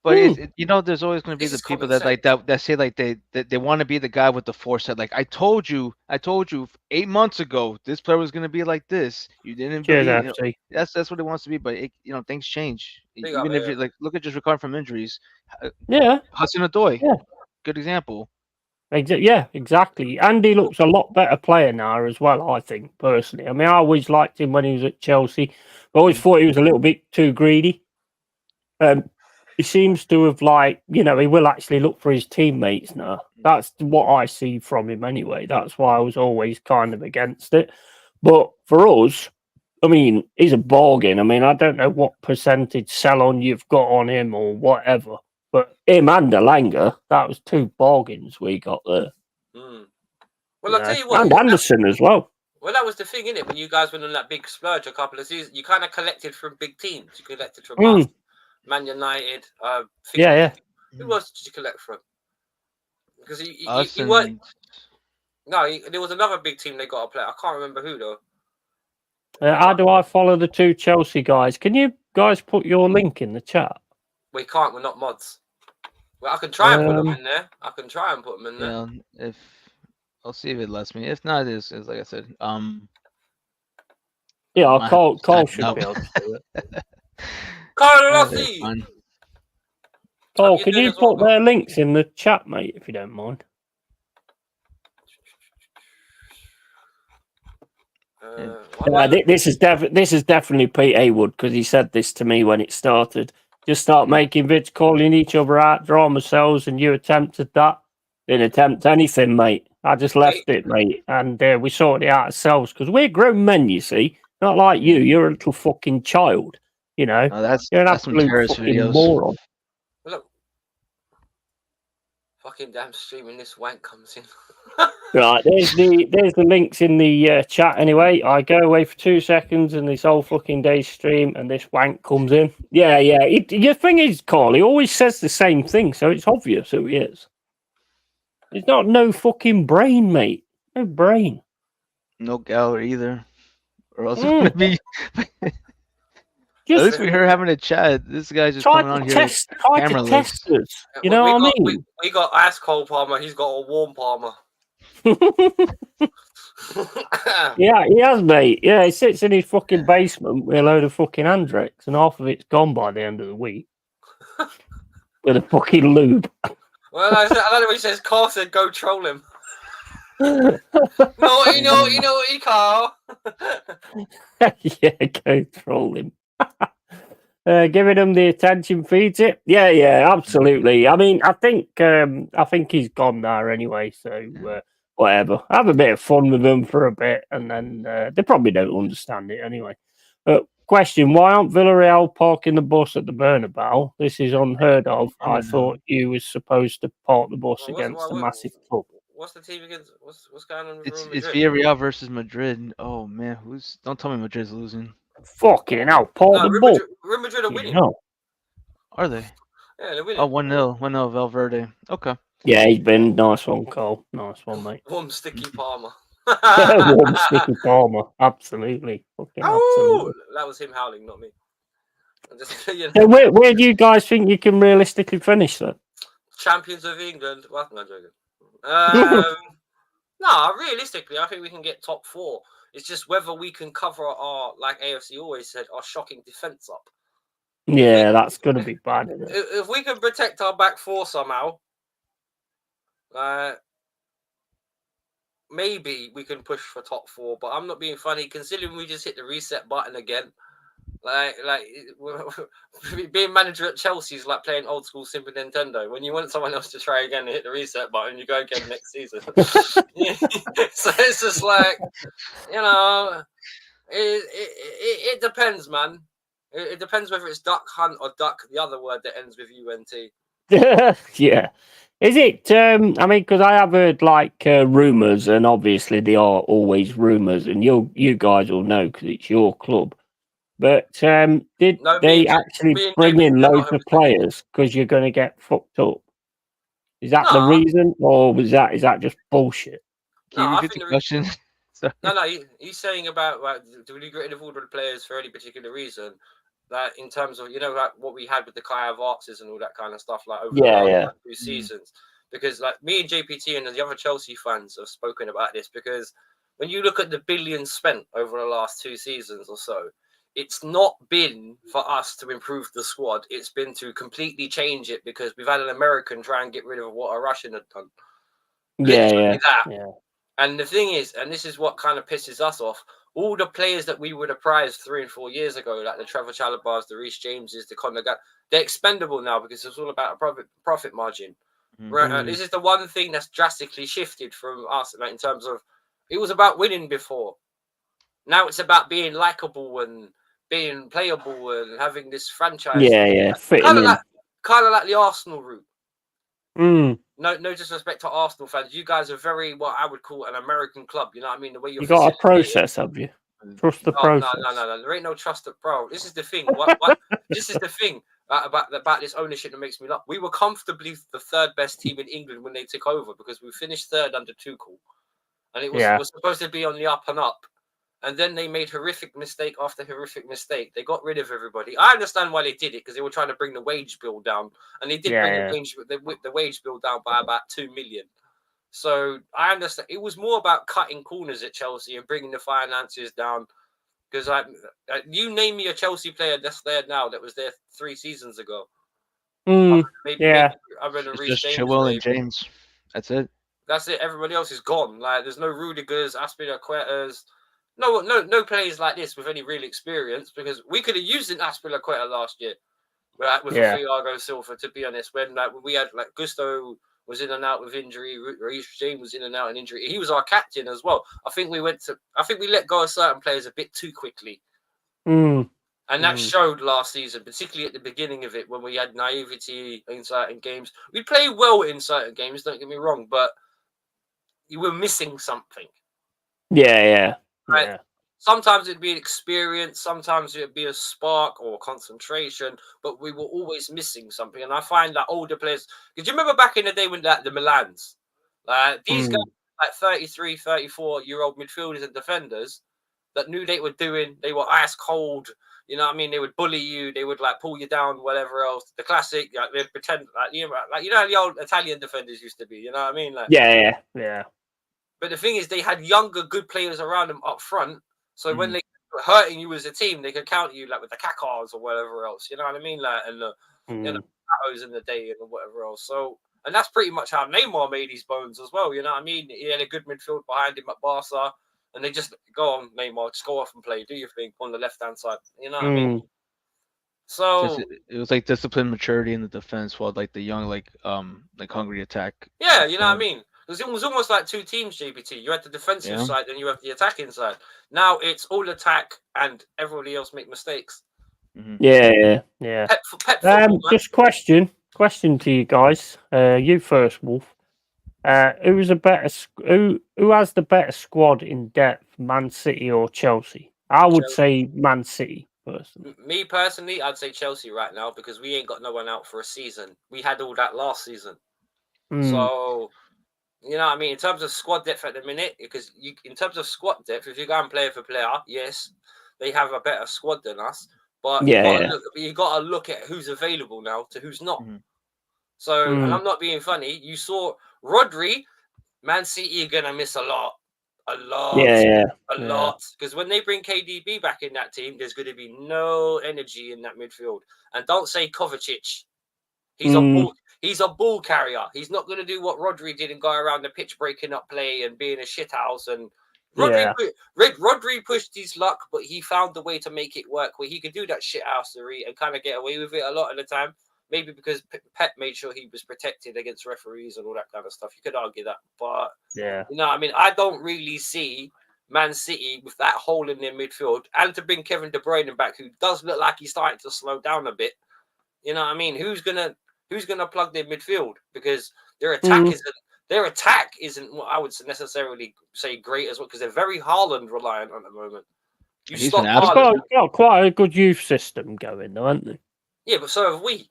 But there's always going to be This the is people common that say like they want to be the guy with the foresight. Like I told you 8 months ago this player was going to be like this. You didn't Cheers, believe. FC. That's what it wants to be. But things change. Big up, Even if yeah. you like look at just recovering from injuries. Yeah, Hudson-Odoi, yeah. good example. Yeah, exactly. Andy looks a lot better player now as well, I think, personally. I mean, I always liked him when he was at Chelsea. I always thought he was a little bit too greedy. He seems to have, he will actually look for his teammates now. That's what I see from him anyway. That's why I was always kind of against it. But for us, I mean, he's a bargain. I mean, I don't know what percentage sell on you've got on him or whatever. But him and Elanga, that was two bargains we got there. Mm. Well, I'll tell you what. And Anderson as well. Well, that was the thing, innit? When you guys went on that big splurge a couple of seasons, you kind of collected from big teams. You collected from us, Man United. Yeah. Who else did you collect from? Because Us you weren't. No, there was another big team they got a player. I can't remember who though. How do I follow the two Chelsea guys? Can you guys put your link in the chat? We can't. We're not mods. Well, I can try and put them in there. Yeah, if I'll see if it lets me. If not, it's like I said. Yeah, Cole should be able to do it. Carl, Cole, can you put their links in the chat, mate, if you don't mind? This is definitely Pete Haywood because he said this to me when it started. Just start making vids calling each other out, drama cells, and you attempted that. Didn't attempt anything, mate. I just left it, mate, and we sorted it out ourselves because we're grown men, you see. Not like you. You're a little fucking child, you know. You're an absolute fucking moron. Look, fucking damn streaming this wank comes in. Right, there's the links in the chat anyway. I go away for 2 seconds and this whole fucking day stream and this wank comes in. Yeah. Your thing is, Carl, he always says the same thing, so it's obvious who he is. There's not no fucking brain, mate. No brain. No gallery either. Or else it's going to be... At least we heard having a chat. This guy's just coming on here. Try to test us. You know what I mean? We got ice cold Palmer. He's got a warm Palmer. Yeah, he has, mate. Yeah, he sits in his fucking basement with a load of fucking Andrex, and half of it's gone by the end of the week. With a fucking lube. Well, I don't know what he says. Carl said, go troll him. Naughty, Carl. Yeah, go troll him. Giving him the attention feeds it. Yeah, absolutely. I mean, I think he's gone there anyway. So whatever. Have a bit of fun with them for a bit, and then they probably don't understand it anyway. Question: why aren't Villarreal parking the bus at the Bernabeu? This is unheard of. I thought you was supposed to park the bus against a massive club. What's the team against? What's going on? It's Villarreal versus Madrid. Oh man, don't tell me Madrid's losing. Fucking hell, park the bus. Real Madrid are winning. Are they? Yeah, they're winning. Oh, 1-0 Valverde. Okay. Yeah, he's been nice one, Cole. Nice one, mate. Warm sticky Palmer. Warm sticky Palmer. Absolutely. Fucking absolutely. That was him howling, not me. So where do you guys think you can realistically finish then? Champions of England. Well, I'm not joking. No, realistically, I think we can get top 4. It's just whether we can cover our, like AFC always said, our shocking defense up. Yeah, that's going to be bad, isn't it? If we can protect our back 4 somehow, maybe we can push for top 4. But I'm not being funny, considering we just hit the reset button again. Like being manager at Chelsea is like playing old school Super Nintendo. When you want someone else to try again and hit the reset button, you go again next season. So it's just like, it depends, man. It depends whether it's duck hunt or duck, the other word that ends with UNT. Yeah. Is it? I mean, because I have heard rumours, and obviously they are always rumours, and you guys will know because it's your club. But did they actually bring in loads of players because you're going to get fucked up? Is that the reason, or is that just bullshit? Can you repeat the question? No, he's saying about do we get rid of all the players for any particular reason? that in terms of like what we had with the Kai Havertz's and all that kind of stuff like over Yeah, the yeah. last 2 seasons. Because like me and JPT and the other Chelsea fans have spoken about this, because when you look at the billions spent over the last 2 seasons or so, it's not been for us to improve the squad. It's been to completely change it, because we've had an American try and get rid of what a Russian had done. Literally that. Yeah. And the thing is, and this is what kind of pisses us off, all the players that we would have prized 3 and 4 years ago, like the Trevor Chalobahs, the Reece Jameses, the Conor Gallagher, they're expendable now because it's all about a profit margin. Right? This is the one thing that's drastically shifted from us, like in terms of, it was about winning before. Now it's about being likable and being playable and having this franchise. Yeah. Kind of like the Arsenal route. No disrespect to Arsenal fans. You guys are very, what I would call an American club. You know what I mean? The way you got a process, have you? Trust the process. No. There ain't no trust, bro. This is the thing. What? This is the thing about this ownership that makes me laugh. We were comfortably the 3rd best team in England when they took over, because we finished 3rd under Tuchel, and it was supposed to be on the up and up. And then they made horrific mistake after horrific mistake. They got rid of everybody. I understand why they did it, because they were trying to bring the wage bill down, and they did bring the wage bill down by about 2 million. So I understand it was more about cutting corners at Chelsea and bringing the finances down. Because you name me a Chelsea player that's there now that was there 3 seasons ago. Maybe other than Reece James, Chilwell and James. That's it. That's it. Everybody else is gone. Like there's no Rudigers, Aspilicuetas. No players like this with any real experience, because we could have used an Aspilicueta last year with Thiago Silva, to be honest. When we had like Gusto was in and out with injury, Reece James was in and out in injury. He was our captain as well. I think we let go of certain players a bit too quickly. And that showed last season, particularly at the beginning of it, when we had naivety in certain games. We played well in certain games, don't get me wrong, but you were missing something. Yeah. Sometimes it'd be an experience, sometimes it'd be a spark or concentration, but we were always missing something. And I find that older players, because you remember back in the day when the Milans, these guys, like 33, 34-year-old midfielders and defenders that knew they were ice cold. You know what I mean? They would bully you, they would like pull you down, whatever else. The classic, like they'd pretend like how the old Italian defenders used to be. You know what I mean? Like, yeah. But the thing is, they had younger, good players around them up front. So when they were hurting you as a team, they could counter you like with the Kakars or whatever else. You know what I mean? Like, and the Patos in the day and whatever else. So, and that's pretty much how Neymar made his bones as well. You know what I mean? He had a good midfield behind him at Barca, and they just go on, Neymar, just go off and play, do your thing on the left hand side. You know what I mean? So it was like discipline, maturity in the defense, while like the young, like hungry attack. Yeah, you know what I mean? It was almost like 2 teams, JPT. You had the defensive side and you have the attacking side. Now it's all attack and everybody else make mistakes. Yeah. Pep football, just question to you guys. You first, Wolf. Who has the better squad in depth, Man City or Chelsea? I would say Man City personally. Me personally, I'd say Chelsea right now, because we ain't got no one out for a season. We had all that last season. So, you know what I mean? In terms of squad depth at the minute, because in terms of squad depth, if you go and player for player, yes, they have a better squad than us. But you got to look at who's available now to who's not. So, and I'm not being funny. You saw Rodri, Man City are going to miss a lot. A lot. Because when they bring KDB back in that team, there's going to be no energy in that midfield. And don't say Kovacic. He's a ball carrier. He's not going to do what Rodri did and go around the pitch breaking up play and being a shithouse. And Rodri pushed his luck, but he found the way to make it work where he could do that shithousery and kind of get away with it a lot of the time. Maybe because Pep made sure he was protected against referees and all that kind of stuff. You could argue that. But, you know, I mean, I don't really see Man City with that hole in their midfield. And to bring Kevin De Bruyne back, who does look like he's starting to slow down a bit. You know what I mean? Who's gonna plug their midfield? Because their attack isn't what I would necessarily say great as well, because they're very Haaland reliant at the moment. They've got quite a good youth system going, though, haven't they? Yeah, but so have we.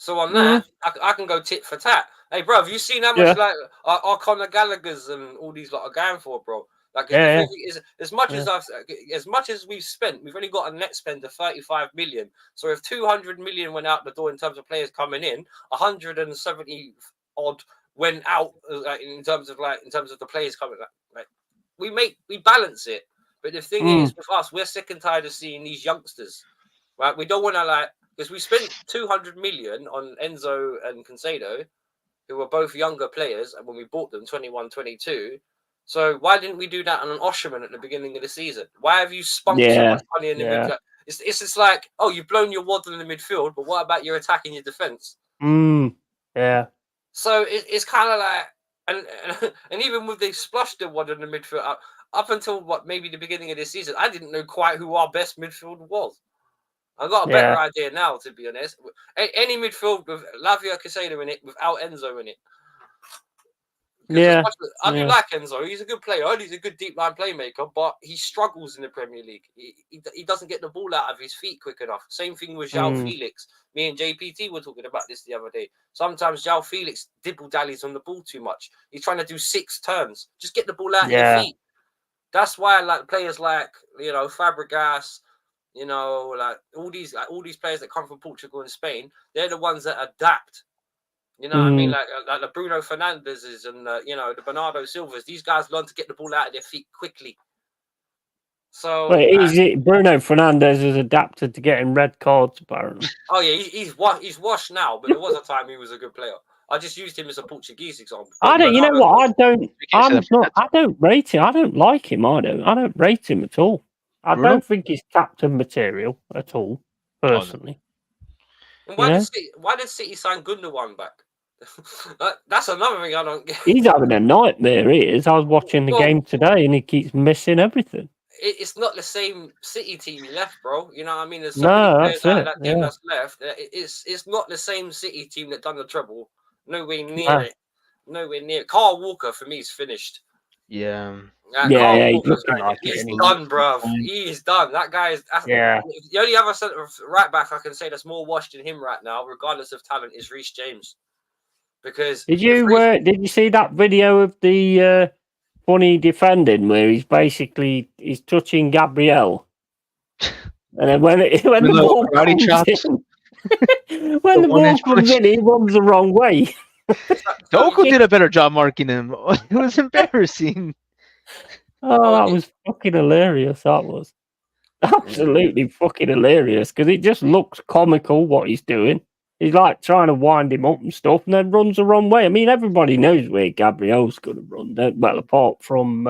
So on that, I can go tit for tat. Hey, bro, have you seen how much like our Conor Gallagher's and all these lot are going for, bro? Like the thing is, as much as we've spent, we've only got a net spend of 35 million. So if 200 million went out the door in terms of players coming in, 170 odd went out in terms of the players coming. Like we balance it. But the thing is, with us, we're sick and tired of seeing these youngsters. Right? We don't want to because we spent 200 million on Enzo and Concedo, who were both younger players, and when we bought them, 21, 22. So why didn't we do that on an Osherman at the beginning of the season? Why have you spunked so much money in the midfield? It's just like, oh, you've blown your wad in the midfield, but what about your attack and your defence? Yeah. So it's kind of like, and even with they splashed the wad in the midfield up until maybe the beginning of this season, I didn't know quite who our best midfield was. I've got a better idea now, to be honest. Any midfield with Lavia Casado in it, without Enzo in it. I do like Enzo. He's a good player. He's a good deep line playmaker, but he struggles in the Premier League. He doesn't get the ball out of his feet quick enough. Same thing with João Felix. Me and JPT were talking about this the other day. Sometimes João Felix dibble-dallies on the ball too much. He's trying to do 6 turns. Just get the ball out of your feet. That's why players like, Fabregas, all these players that come from Portugal and Spain, they're the ones that adapt. You know what I mean? Like the Bruno Fernandezes and the Bernardo Silvas. These guys learn to get the ball out of their feet quickly. So Bruno Fernandes has adapted to getting red cards, apparently. Oh yeah, he's washed now, but there was a time he was a good player. I just used him as a Portuguese example. I don't. You know what? I don't rate him. I don't like him. I don't rate him at all. I don't think he's captain material at all, personally. And why did City sign Gundogan back? That's another thing I don't get. He's having a nightmare. He is. I was watching the game today, and he keeps missing everything. It's not the same City team left, bro. You know what I mean? There's so many players that team that's left. It's not the same City team that done the treble. Nowhere near it. Nowhere near it. Carl Walker for me is finished. Yeah. He's done, bro. He is done. That guy is. The only other right back I can say that's more washed than him right now, regardless of talent, is Reece James. Because did you see that video of the funny defending where he's touching Gabriel, and then when the ball comes in, he runs the wrong way. Doku did a better job marking him. It was embarrassing. Oh, that was fucking hilarious. That was absolutely fucking hilarious because it just looks comical what he's doing. He's like trying to wind him up and stuff, and then runs the wrong way. I mean, everybody knows where Gabriel's going to run. Well, apart from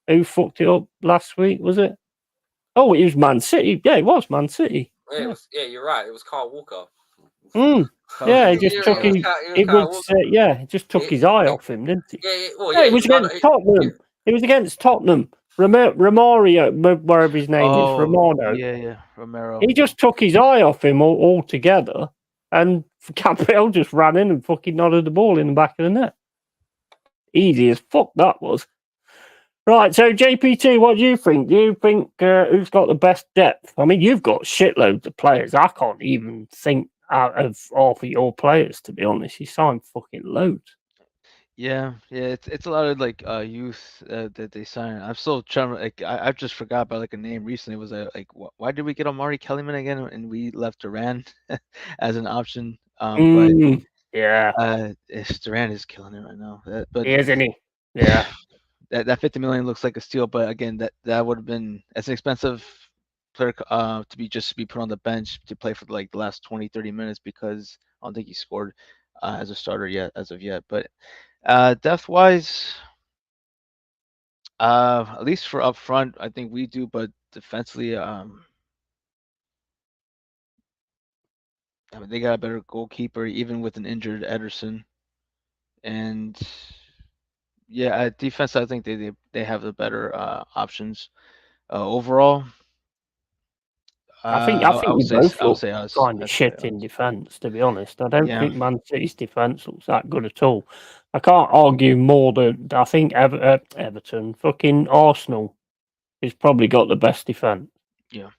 who fucked it up last week, was it? Oh, it was Man City. Yeah, it was Man City. Yeah, you're right. It was Carl Walker. Yeah, he just took his eye off him, didn't he? It was against Tottenham. It was against Tottenham. Romario, wherever his name is, Romano. Yeah, Romero. He just took his eye off him altogether, and Gabriel just ran in and fucking nodded the ball in the back of the net. Easy as fuck that was. Right, so JPT, what do you think? Do you think who's got the best depth? I mean, you've got shitloads of players. I can't even think out of half of your players, to be honest. You signed fucking loads. Yeah, it's a lot of youth that they sign. I'm still trying to I just forgot about a name recently. It was why did we get Omari Kellyman again and we left Duran as an option? But Duran is killing it right now. But isn't he? Yeah. That 50 million looks like a steal, but again, that would have been as an expensive player to be put on the bench to play for the last 20-30 minutes because I don't think he scored as a starter as of yet. But depth wise, at least for up front, I think we do, but defensively, I mean, they got a better goalkeeper even with an injured Ederson, and at defense, I think they have the better options overall. I think we both look kind of shit in defence, to be honest. I don't think Man City's defence looks that good at all. I can't argue more that I think Everton, fucking Arsenal, has probably got the best defence. Yeah.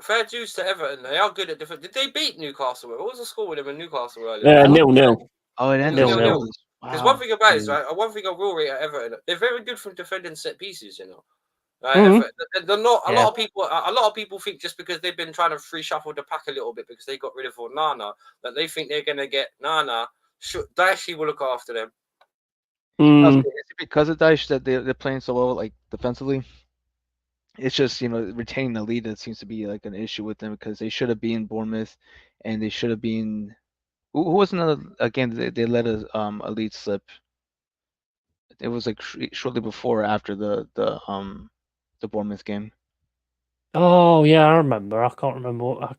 Fair dues to Everton. They are good at defence. Did they beat Newcastle? What was the score with them in Newcastle earlier? 0-0. Oh, it ended 0-0. Because one thing about it is, one thing I will rate at Everton, they're very good from defending set pieces. They're not. A lot of people think just because they've been trying to free shuffle the pack a little bit because they got rid of Onana, that they think they're gonna get Nana. Daishi will look after them. Is it because of Daesh that they're playing so well, like defensively? It's just retaining the lead that seems to be like an issue with them because they should have been Bournemouth, and they should have been. Who was another again? They let a lead slip. It was like shortly before or after the Bournemouth game. Oh yeah, I remember. I can't remember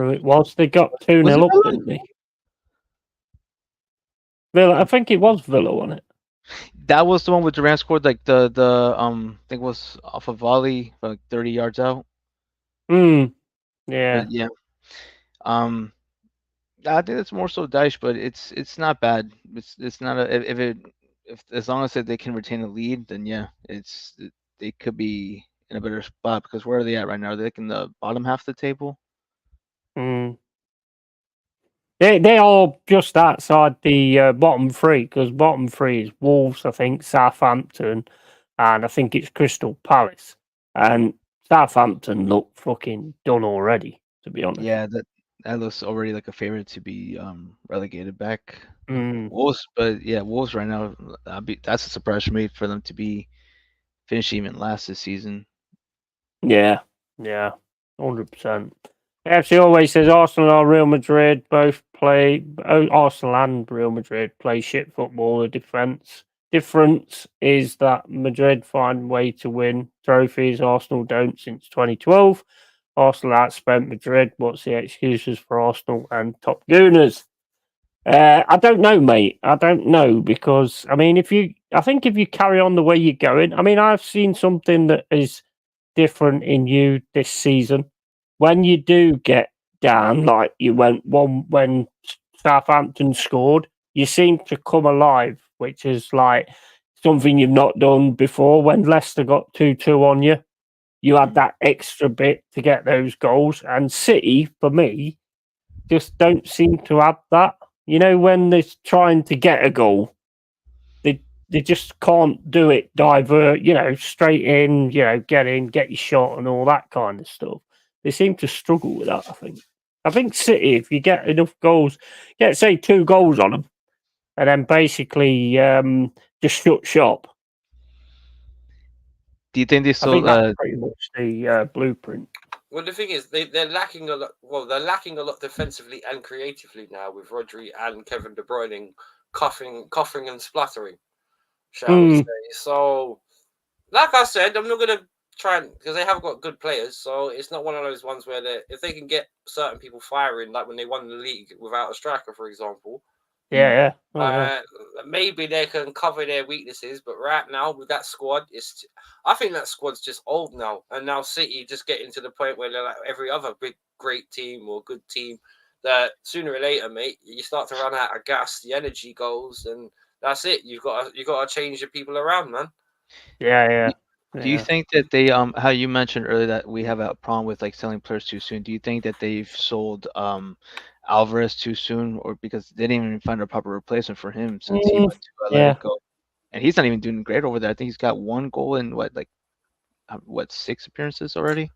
who it was. They got 2-0 up, didn't they? Villa. I think it was Villa, wasn't it? That was the one where Durant scored like the I think it was off a volley, like 30 yards out. Yeah. But yeah. I think it's more so Daesh, but it's not bad. It's not if as long as they can retain a lead, then yeah, they could be in a better spot because where are they at right now? Are they like in the bottom half of the table? They are just outside the bottom three because bottom three is Wolves, I think, Southampton, and I think it's Crystal Palace. And Southampton look fucking done already, to be honest. Yeah, that looks already like a favorite to be relegated back. Mm. Wolves, but yeah, Wolves right now, that's a surprise for me for them to be finishing even last this season. Yeah, 100%. FC always says Arsenal or Real Madrid both play. Arsenal and Real Madrid play shit football. The difference is that Madrid find way to win trophies. Arsenal don't since 2012. Arsenal outspent Madrid. What's the excuses for Arsenal and top gooners? I don't know, mate. I don't know because I mean, if you carry on the way you're going, I mean, I've seen something that is different in you this season. When you do get down, like you went one when Southampton scored, you seem to come alive, which is like something you've not done before. When Leicester got 2-2 on you, you had that extra bit to get those goals. And City, for me, just don't seem to have that. When they're trying to get a goal, they just can't do it, divert, straight in, get in, get your shot and all that kind of stuff. They seem to struggle with that, I think. I think City, if you get enough goals, get, say, 2 goals on them, and then basically just shut shop. Do you think they still... I think that's pretty much the blueprint. Well, the thing is, they're lacking a lot. Well, they're lacking a lot defensively and creatively now with Rodri and Kevin De Bruyne coughing and spluttering, shall we say. So, like I said, I'm not going to try and... Because they have got good players, so it's not one of those ones where if they can get certain people firing, like when they won the league without a striker, for example... Yeah. Maybe they can cover their weaknesses, but right now with that squad, I think that squad's just old now. And now City just getting to the point where they're like every other big great team or good team that sooner or later, mate, you start to run out of gas, the energy goes, and that's it. You've got to change your people around, man. Yeah. Do you think that they how you mentioned earlier that we have a problem with like selling players too soon? Do you think that they've sold Alvarez too soon, or because they didn't even find a proper replacement for him since he went to Atletico, and he's not even doing great over there? I think he's got 1 goal in 6 appearances already.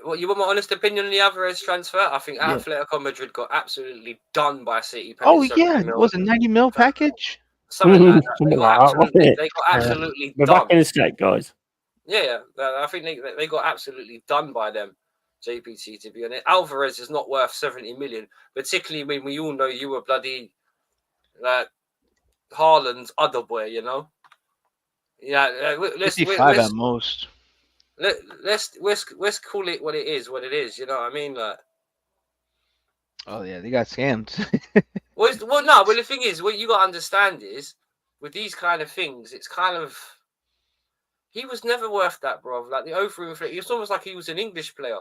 Well, you want my honest opinion on the Alvarez transfer? I think Atletico Madrid got absolutely done by City. Oh yeah, was it 90 mil package? Something like that. They got absolutely we're done. Back in the state, guys. Yeah. I think they got absolutely done by them, JPT, to be honest. Alvarez is not worth 70 million, particularly when we all know you were bloody like Haaland's other boy, Yeah, let's 55 at most. Let's call it what it is. You know what I mean? Like, oh yeah, they got scammed. Well, the thing is, what you got to understand is, with these kind of things, it's kind of... He was never worth that, bro. Like, the overinflation... It's almost like he was an English player.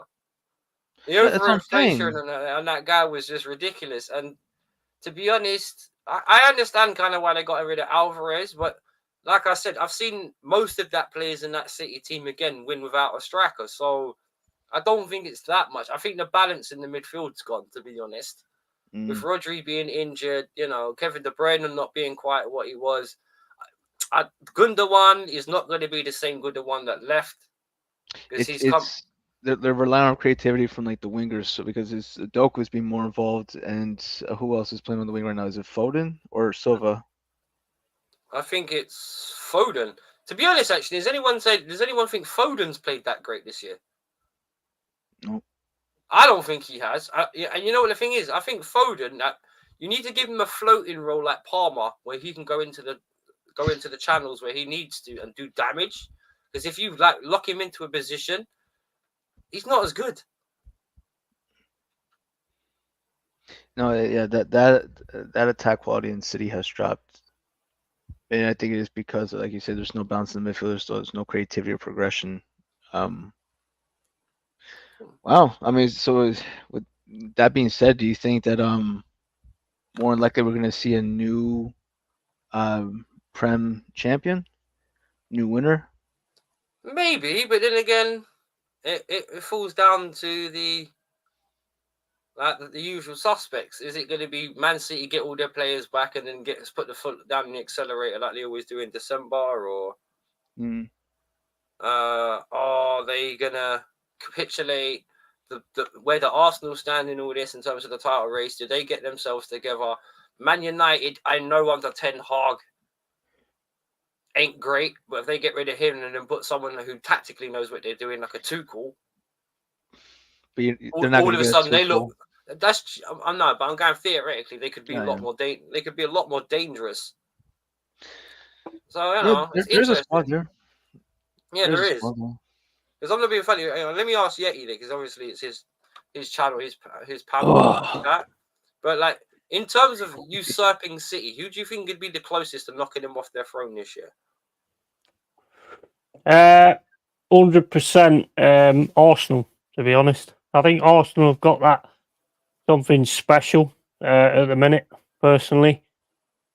The overinflation on that guy was just ridiculous. And to be honest, I understand kind of why they got rid of Alvarez, but like I said, I've seen most of that players in that City team, again, win without a striker. So I don't think it's that much. I think the balance in the midfield's gone, to be honest. With Rodri being injured, Kevin De Bruyne not being quite what he was. Gundogan is not going to be the same Gundogan that left. They're relying on creativity from like the wingers, so because Doku's being more involved, and who else is playing on the wing right now? Is it Foden or Silva? I think it's Foden. To be honest, actually, does anyone think Foden's played that great this year? No. I don't think he has. And you know what the thing is? I think Foden, you need to give him a floating role like Palmer, where he can go into the channels where he needs to and do damage. Because if you lock him into a position, he's not as good. No, yeah, that attack quality in City has dropped. And I think it is because, like you said, there's no balance in the midfielders, so there's no creativity or progression. Wow. I mean, so with that being said, do you think that more than likely we're going to see a new Prem champion, new winner? Maybe, but then again, it falls down to the usual suspects. Is it going to be Man City get all their players back and then put the foot down the accelerator like they always do in December, or are they gonna capitulate where the Arsenal stand in all this in terms of the title race? Do they get themselves together? Man United, I know under Ten Hag ain't great, but if they get rid of him and then put someone who tactically knows what they're doing, like a Tuchel, but they're not all of a sudden they look. But I'm going theoretically. They could be a lot more. They could be a lot more dangerous. So there's a spot there. Yeah, there is. Because I'm not being funny. Let me ask Yeti, because obviously it's his channel, his panel, But in terms of usurping City, who do you think would be the closest to knocking them off their throne this year? 100% Arsenal. To be honest, I think Arsenal have got that something special at the minute. Personally,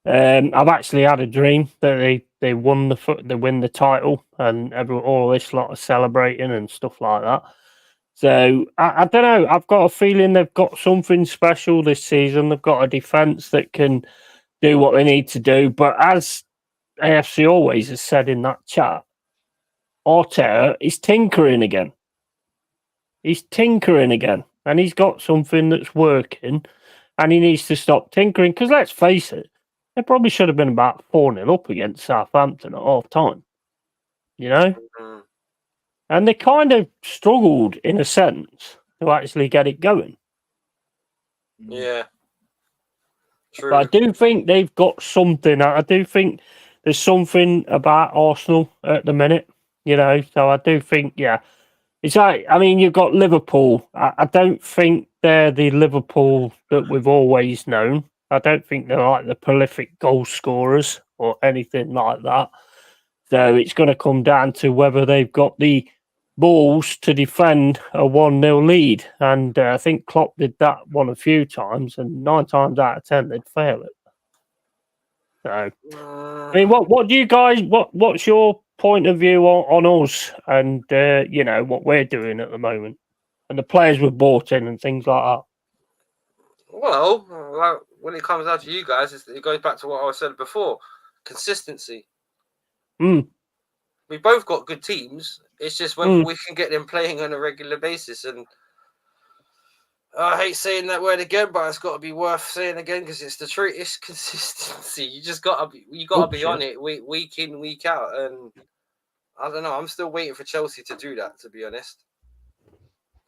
I've actually had a dream that they win the title, and all this lot of celebrating and stuff like that. So I don't know. I've got a feeling they've got something special this season. They've got a defense that can do what they need to do. But as AFC always has said in that chat, Arteta is tinkering again. And he's got something that's working, and he needs to stop tinkering. Because let's face it, they probably should have been about 4-0 up against Southampton at half time. And they kind of struggled in a sense to actually get it going. Yeah. True. But I do think they've got something. I do think there's something about Arsenal at the minute, so I do think, it's like, I mean, you've got Liverpool. I don't think they're the Liverpool that we've always known. I don't think they're like the prolific goal scorers or anything like that. So it's going to come down to whether they've got the balls to defend a 1-0 lead. And I think Klopp did that one a few times, and 9 times out of 10 they'd fail it. So, I mean, what do you guys? What's your point of view on us and what we're doing at the moment, and the players we've bought in and things like that? Well, when it comes down to you guys, it goes back to what I said before: consistency. We both got good teams. It's just whether we can get them playing on a regular basis. And I hate saying that word again, but it's got to be worth saying again because it's the truth. It's consistency. You just got to be on it week in, week out. And I don't know. I'm still waiting for Chelsea to do that, to be honest.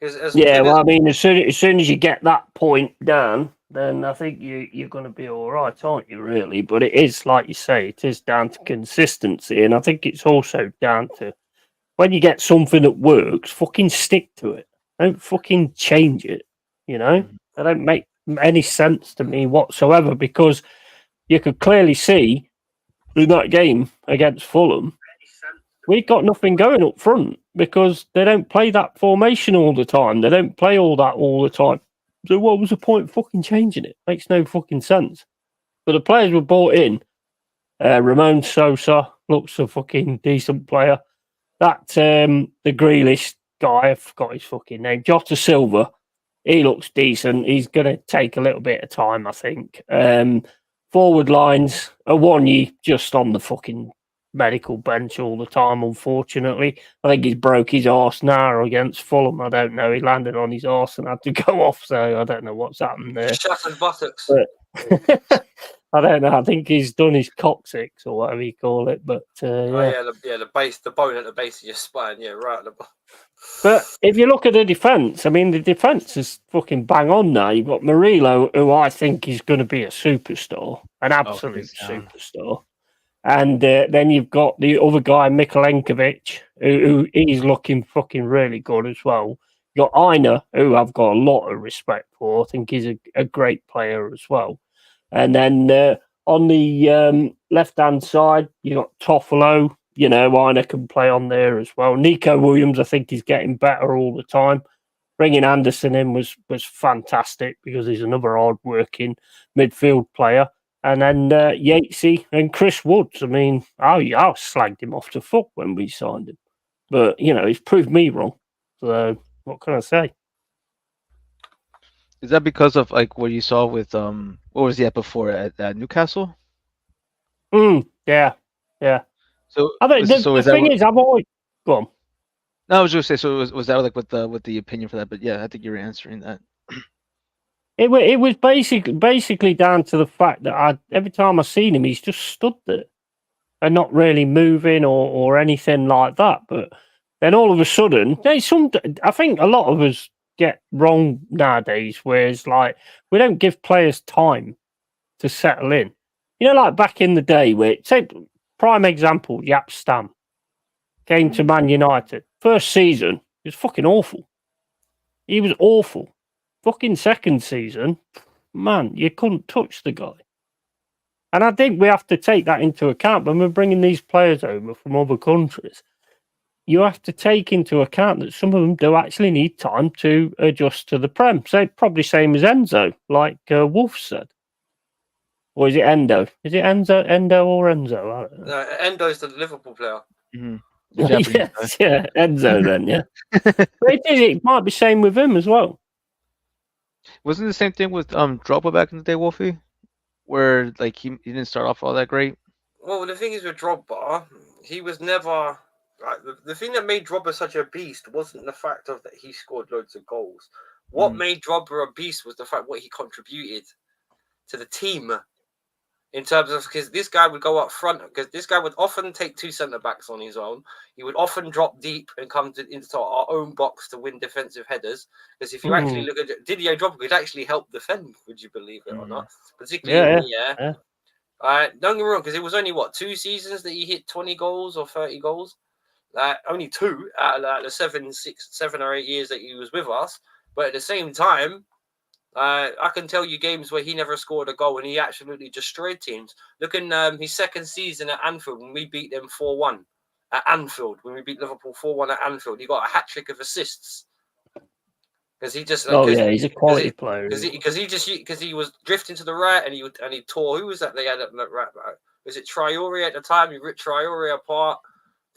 I mean, as soon as you get that point down, then I think you're going to be all right, aren't you? Really, but it is like you say, it is down to consistency, and I think it's also down to when you get something that works, fucking stick to it. Don't fucking change it. They don't make any sense to me whatsoever, because you could clearly see in that game against Fulham, we've got nothing going up front because they don't play that formation all the time. They don't play all that all the time. So what was the point of fucking changing it? Makes no fucking sense. But the players were bought in. Ramon Sosa looks a fucking decent player. That the Grealish guy, I forgot his fucking name, Jota Silva. he looks decent. He's going to take a little bit of time, I think. Forward lines, Awonyi just on the fucking medical bench all the time, unfortunately. I think he's broke his arse now against Fulham. I don't know. He landed on his arse and had to go off, so I don't know what's happened there. Shattered buttocks. But I don't know. I think he's done his coccyx or whatever you call it. But the base, the bone at the base of your spine. Yeah, right. But if you look at the defence, I mean, the defence is fucking bang on now. You've got Murillo, who I think is going to be a superstar, an absolute superstar. And then you've got the other guy, Mikulenkovic, who he's looking fucking really good as well. You've got Aina, who I've got a lot of respect for. I think he's a great player as well. And then on the left-hand side, you've got Toffolo. You know, Aina can play on there as well. Nico Williams, I think he's getting better all the time. Bringing Anderson in was fantastic because he's another hard-working midfield player. And then Yatesy and Chris Woods. I mean, I slagged him off the fuck when we signed him. But, you know, he's proved me wrong. So, what can I say? Is that because of, like, what you saw with, what was he at before, at Newcastle? Yeah. So, I think the thing is, I've always... Go on. No, I was just going to say, so was that, like, with the opinion for that? But, yeah, I think you're answering that. It was basically down to the fact that every time I seen him, he's just stood there and not really moving or anything like that. But then all of a sudden, I think a lot of us get wrong nowadays, whereas like we don't give players time to settle in. You know, like back in the day, where say prime example, Jaap Stam came to Man United. First season, he was fucking awful. He was awful. Fucking second season, man, you couldn't touch the guy. And I think we have to take that into account when we're bringing these players over from other countries. You have to take into account that some of them do actually need time to adjust to the Prem. So probably same as Enzo, like Wolf said. Or is it Endo? Is it Endo or Enzo? I don't know. No, Endo's the Liverpool player. Mm-hmm. Yes, yeah, Enzo then, yeah. But it might be same with him as well. Wasn't the same thing with Drogba back in the day, Wolfie? Where like he didn't start off all that great? Well, the thing is with Drogba, he was never like the thing that made Drogba such a beast wasn't the fact of that he scored loads of goals. What made Drogba a beast was the fact what he contributed to the team. In terms of, because this guy would go up front, because this guy would often take two centre-backs on his own. He would often drop deep and come into our own box to win defensive headers. Because if you actually look at it, Didier Drogba could actually help defend, would you believe it or not? Particularly don't get me wrong, because it was only, 2 seasons that he hit 20 goals or 30 goals? Only 2 out of the 7 or 8 years that he was with us. But at the same time, I can tell you games where he never scored a goal and he absolutely destroyed teams. Look in his second season at Anfield when we beat them 4-1 at Anfield. When we beat Liverpool 4-1 at Anfield, he got a hat trick of assists because he just. He's a quality player. Because he was drifting to the right and he tore. Who was that they had at the right? Was it Traore at the time? He ripped Traore apart.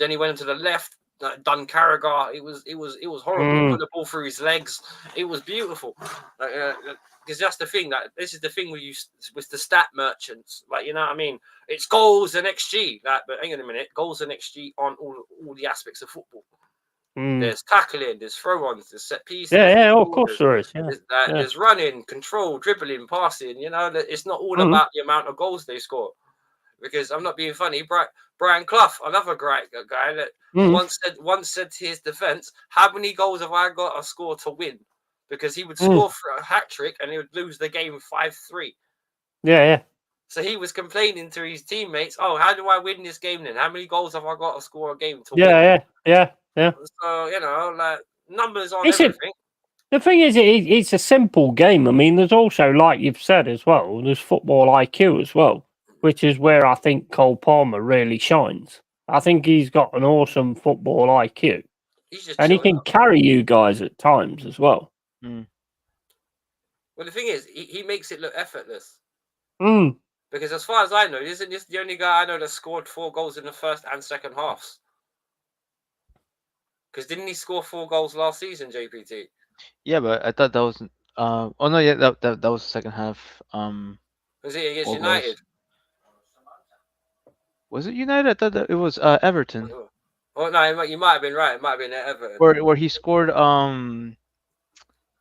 Then he went into the left. Done Carragher. It was horrible. Put the ball through his legs. It was beautiful. Because that's the thing. This is the thing with the stat merchants. Like, you know what I mean? It's goals and XG. But hang on a minute. Goals and XG on all the aspects of football. There's tackling. There's throw-ons. There's set pieces. Yeah, of course there is. Yeah. There's running, control, dribbling, passing. You know, it's not all about the amount of goals they score. Because I'm not being funny. Brian Clough, another great guy that once said to his defense, "How many goals have I got to score to win?" Because he would score for a hat trick and he would lose the game 5-3. Yeah. So he was complaining to his teammates, "Oh, how do I win this game then? How many goals have I got to score a game to win?" Yeah. So like numbers on everything. The thing is, it's a simple game. I mean, there's also, like you've said as well, there's football IQ as well, which is where I think Cole Palmer really shines. I think he's got an awesome football IQ. And he can carry you guys at times as well. Well, the thing is, he makes it look effortless. Because as far as I know, isn't this the only guy I know that scored 4 goals in the first and second halves? Because didn't he score 4 goals last season, JPT? Yeah, but I thought that was Oh no, yeah, that was the second half. Was it against Goal goals. United? Was it United? I thought that it was Everton, Oh no, you might have been right. It might have been at Everton. where he scored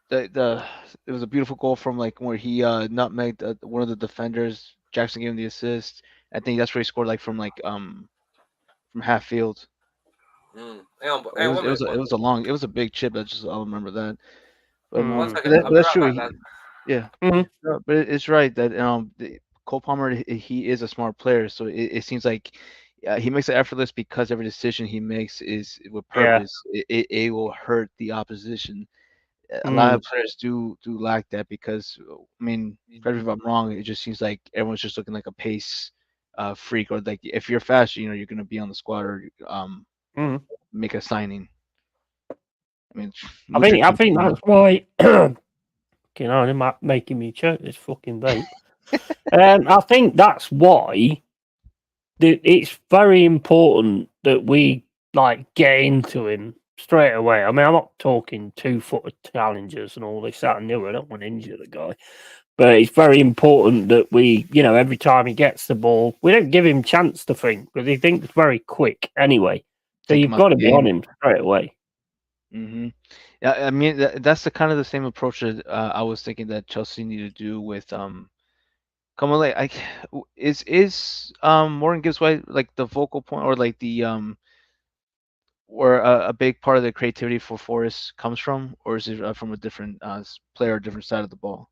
the it was a beautiful goal from like where he nutmegged one of the defenders. Jackson gave him the assist. I think that's where he scored like from half field. Hang on, It was one minute. it was a big chip. I'll remember that. But, One second. but I'll be that's right true. back, man. Yeah, Mhm. no, but it's right that Cole Palmer he is a smart player. So it seems like he makes it effortless because every decision he makes is with Yeah. purpose. It will hurt the opposition. A lot Mm. of players do lack that because I mean, correct me if I'm wrong. It just seems like everyone's just looking like a pace freak, or like if you're fast, you're going to be on the squad or Mm. make a signing. I mean, I think that's why. You know, they're making me choke this fucking vape. I think that's why it's very important that we like get into him straight away. I mean, I'm not talking 2-foot challenges and all this, that, and the other. I don't want to injure the guy. But it's very important that we, every time he gets the ball, we don't give him chance to think because he thinks very quick anyway. So take you've him out got the to be game. on him straight away. Hmm. Yeah, I mean that's the kind of the same approach that I was thinking that Chelsea need to do with come on, like is Morgan Gibbs White like the focal point or like the where a big part of the creativity for Forest comes from, or is it from a different player, or different side of the ball?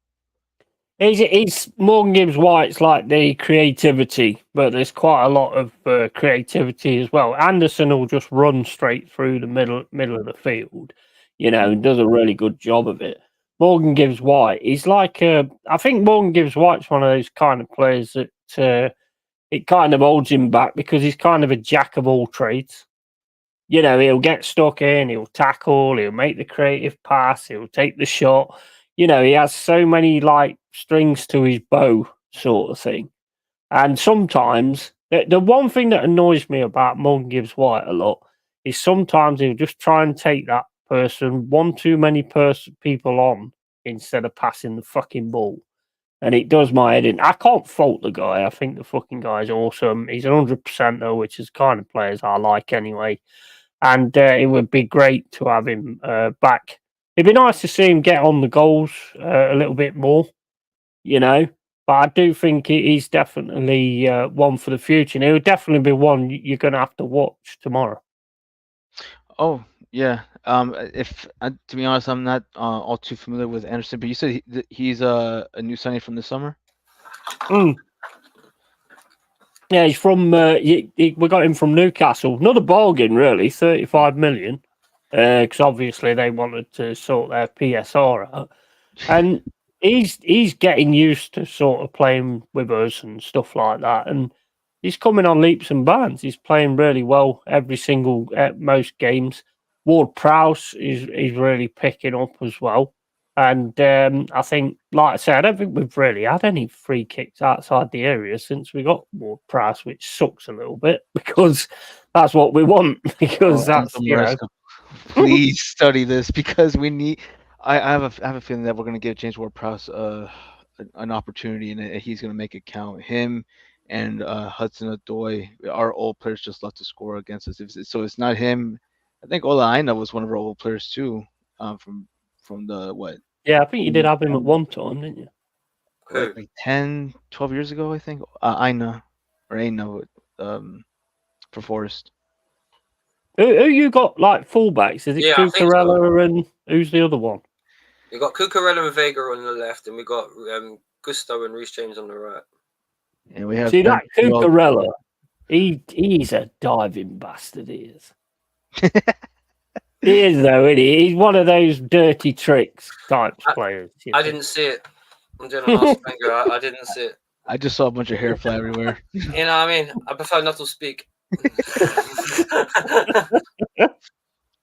It's Morgan Gibbs White's like the creativity, but there's quite a lot of creativity as well. Anderson will just run straight through the middle of the field, and does a really good job of it. Morgan Gibbs White, he's like I think Morgan Gibbs White's one of those kind of players that it kind of holds him back because he's kind of a jack of all trades. He'll get stuck in, he'll tackle, he'll make the creative pass, he'll take the shot. He has so many like strings to his bow, sort of thing. And sometimes the one thing that annoys me about Morgan Gibbs White a lot is sometimes he'll just try and take that person one too many people on instead of passing the fucking ball. And it does my head in. I can't fault the guy. I think the fucking guy's awesome. He's 100% though, which is kind of players I like anyway. And it would be great to have him back. It'd be nice to see him get on the goals a little bit more, you know. But I do think he's definitely one for the future. And it would definitely be one you're going to have to watch tomorrow. Oh yeah. If to be honest, I'm not all too familiar with Anderson, but you said he's a new signing from this summer. Mm. Yeah, he's from. We got him from Newcastle. Not a bargain, really. 35 million, because obviously they wanted to sort their PSR out, and he's getting used to sort of playing with us and stuff like that, and he's coming on leaps and bounds. He's playing really well every single most games. Ward Prowse is really picking up as well. And I think, like I said, I don't think we've really had any free kicks outside the area since we got Ward Prowse, which sucks a little bit because that's what we want. Because Oh, that's, Enzo Maresca, please study this because we need. I have a feeling that we're gonna give James Ward-Prowse an opportunity and he's gonna make it count. Him and Hudson Odoi, our old players just love to score against us. So it's not him. I think Ola Aina was one of our old players too, from the what? Yeah, I think you did have him at one time, didn't you? Like 10, 12 years ago, I think. Aina or Aina, for Forest. Who you got like fullbacks? Is it Cucurella and who's the other one? You got Cucurella and Vega on the left, and we got Gusto and Reece James on the right. And we have that Cucurella. He's a diving bastard. He is. He is though, isn't he? He's one of those dirty tricks type players. I didn't see it. I'm doing a last finger. I didn't see it. I just saw a bunch of hair fly everywhere. You know what I mean? I prefer not to speak.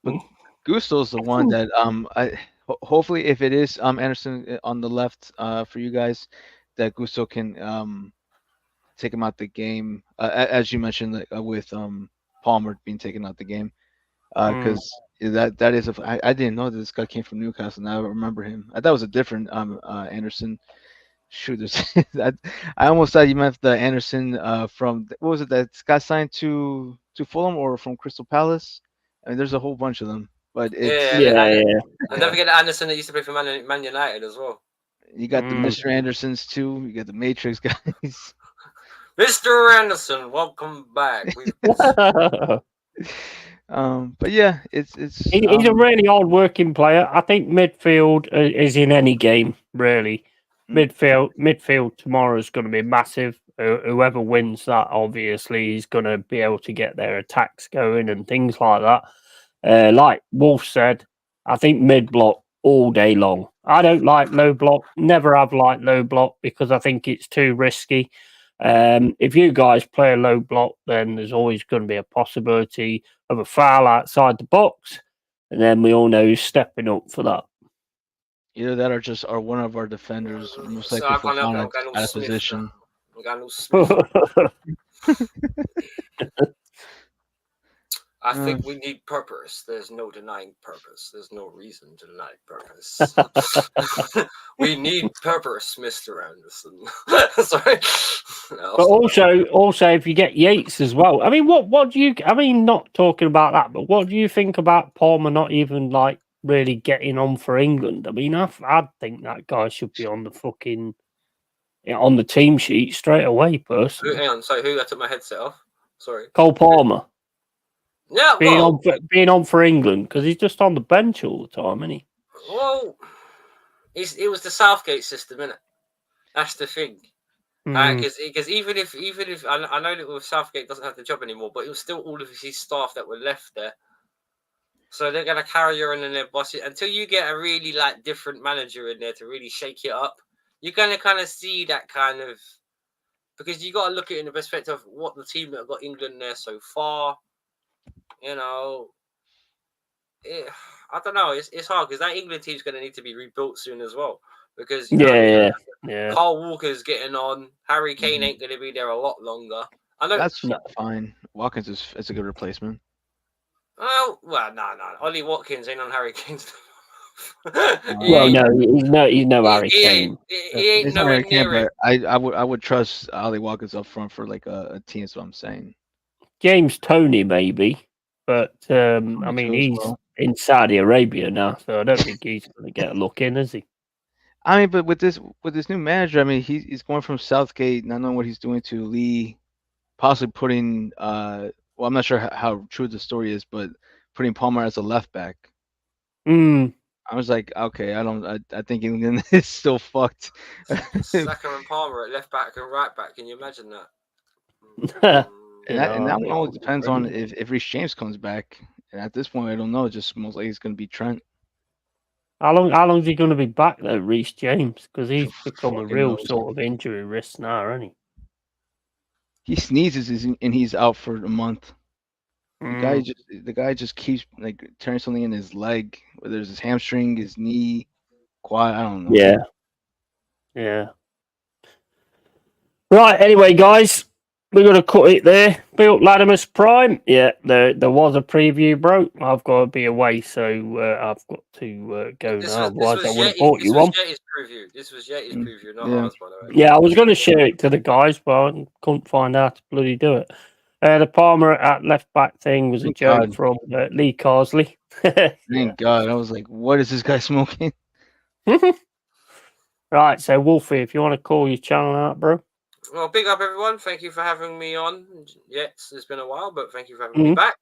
But Gusto's the one that hopefully if it is Anderson on the left for you guys, that Gusto can take him out the game as you mentioned with Palmer being taken out the game because Yeah, that is I didn't know that this guy came from Newcastle. Now I remember him. I thought it was a different Anderson. Shoot, I almost thought you meant the Anderson from what was it that got signed to Fulham or from Crystal Palace? I mean, there's a whole bunch of them, but Yeah, it's and don't forget Anderson that used to play for Man United as well. you got the Mr. Andersons too. You got the Matrix guys. Mr. Anderson, welcome back. But yeah, it's he's a really hard working player. I think midfield is in any game really. Midfield tomorrow is going to be massive. Whoever wins that, obviously, is going to be able to get their attacks going and things like that. Like Wolf said, I think mid block all day long. I don't like low block. Never have liked low block because I think it's too risky. If you guys play a low block, then there's always going to be a possibility of a foul outside the box, and then we all know who's stepping up for that. Either that or just are one of our defenders most So likely I'm for gonna out of Smith position. I'm going Smith. I think we need purpose. There's no denying purpose. There's no reason to deny purpose. We need purpose, Mr. Anderson. Sorry. But also, if you get Yates as well, I mean, what do you? I mean, not talking about that, but what do you think about Palmer not even like really getting on for England? I mean, I think that guy should be on the on the team sheet straight away. Personally, hang on. Sorry, who? I took my headset off. Sorry. Cole Palmer. Yeah, being on for England because he's just on the bench all the time, isn't he? Well, it was the Southgate system, innit? That's the thing. Because even if I know that with Southgate doesn't have the job anymore, but it was still all of his staff that were left there. So they're gonna carry on in their bosses until you get a really like different manager in there to really shake it up. You're gonna kind of see that kind of because you got to look at it in the perspective of what the team that have got England there so far. You know, I don't know. It's hard because that England team's going to need to be rebuilt soon as well. Because Carl Walker's getting on. Harry Kane ain't going to be there a lot longer. I know that's fine. Watkins is a good replacement. Well, no. Ollie Watkins ain't on Harry Kane's. He's no Harry Kane. He ain't nowhere near it. I would trust Ollie Watkins up front for like a team. That's what I'm saying. James Toney maybe, but I mean he's in Saudi Arabia now, so I don't think he's going to get a look in, is he? I mean, but with this new manager, I mean he's going from Southgate, not knowing what he's doing, to Lee, possibly putting well, I'm not sure how true the story is, but putting Palmer as a left back. I was like, okay, I think England is still fucked. Saka and Palmer at left back and right back. Can you imagine that? and that one all depends on if Reece James comes back. And at this point, I don't know. Just most likely it's going to be Trent. How long is he going to be back though, Reece James? Because he's become a real sort of injury risk now, hasn't he? He sneezes and he's out for a month. The guy just keeps like tearing something in his leg, whether it's his hamstring, his knee, quad. I don't know. Yeah. Right. Anyway, guys, we're gonna cut it there. Built Latimus Prime. Yeah, there was a preview, bro. I've got to be away, so I've got to go now. Otherwise, I would have bought you one. This was Yeti's preview, not ours, by the way. Yeah, I was going to share it to the guys, but I couldn't find out to bloody do it. The Palmer at left back thing was a joke from Lee Carsley. Thank God. I was like, what is this guy smoking? Right, so Wolfie, if you want to call your channel out, bro. Well, big up everyone. Thank you for having me on. Yes, it's been a while, but thank you for having me back.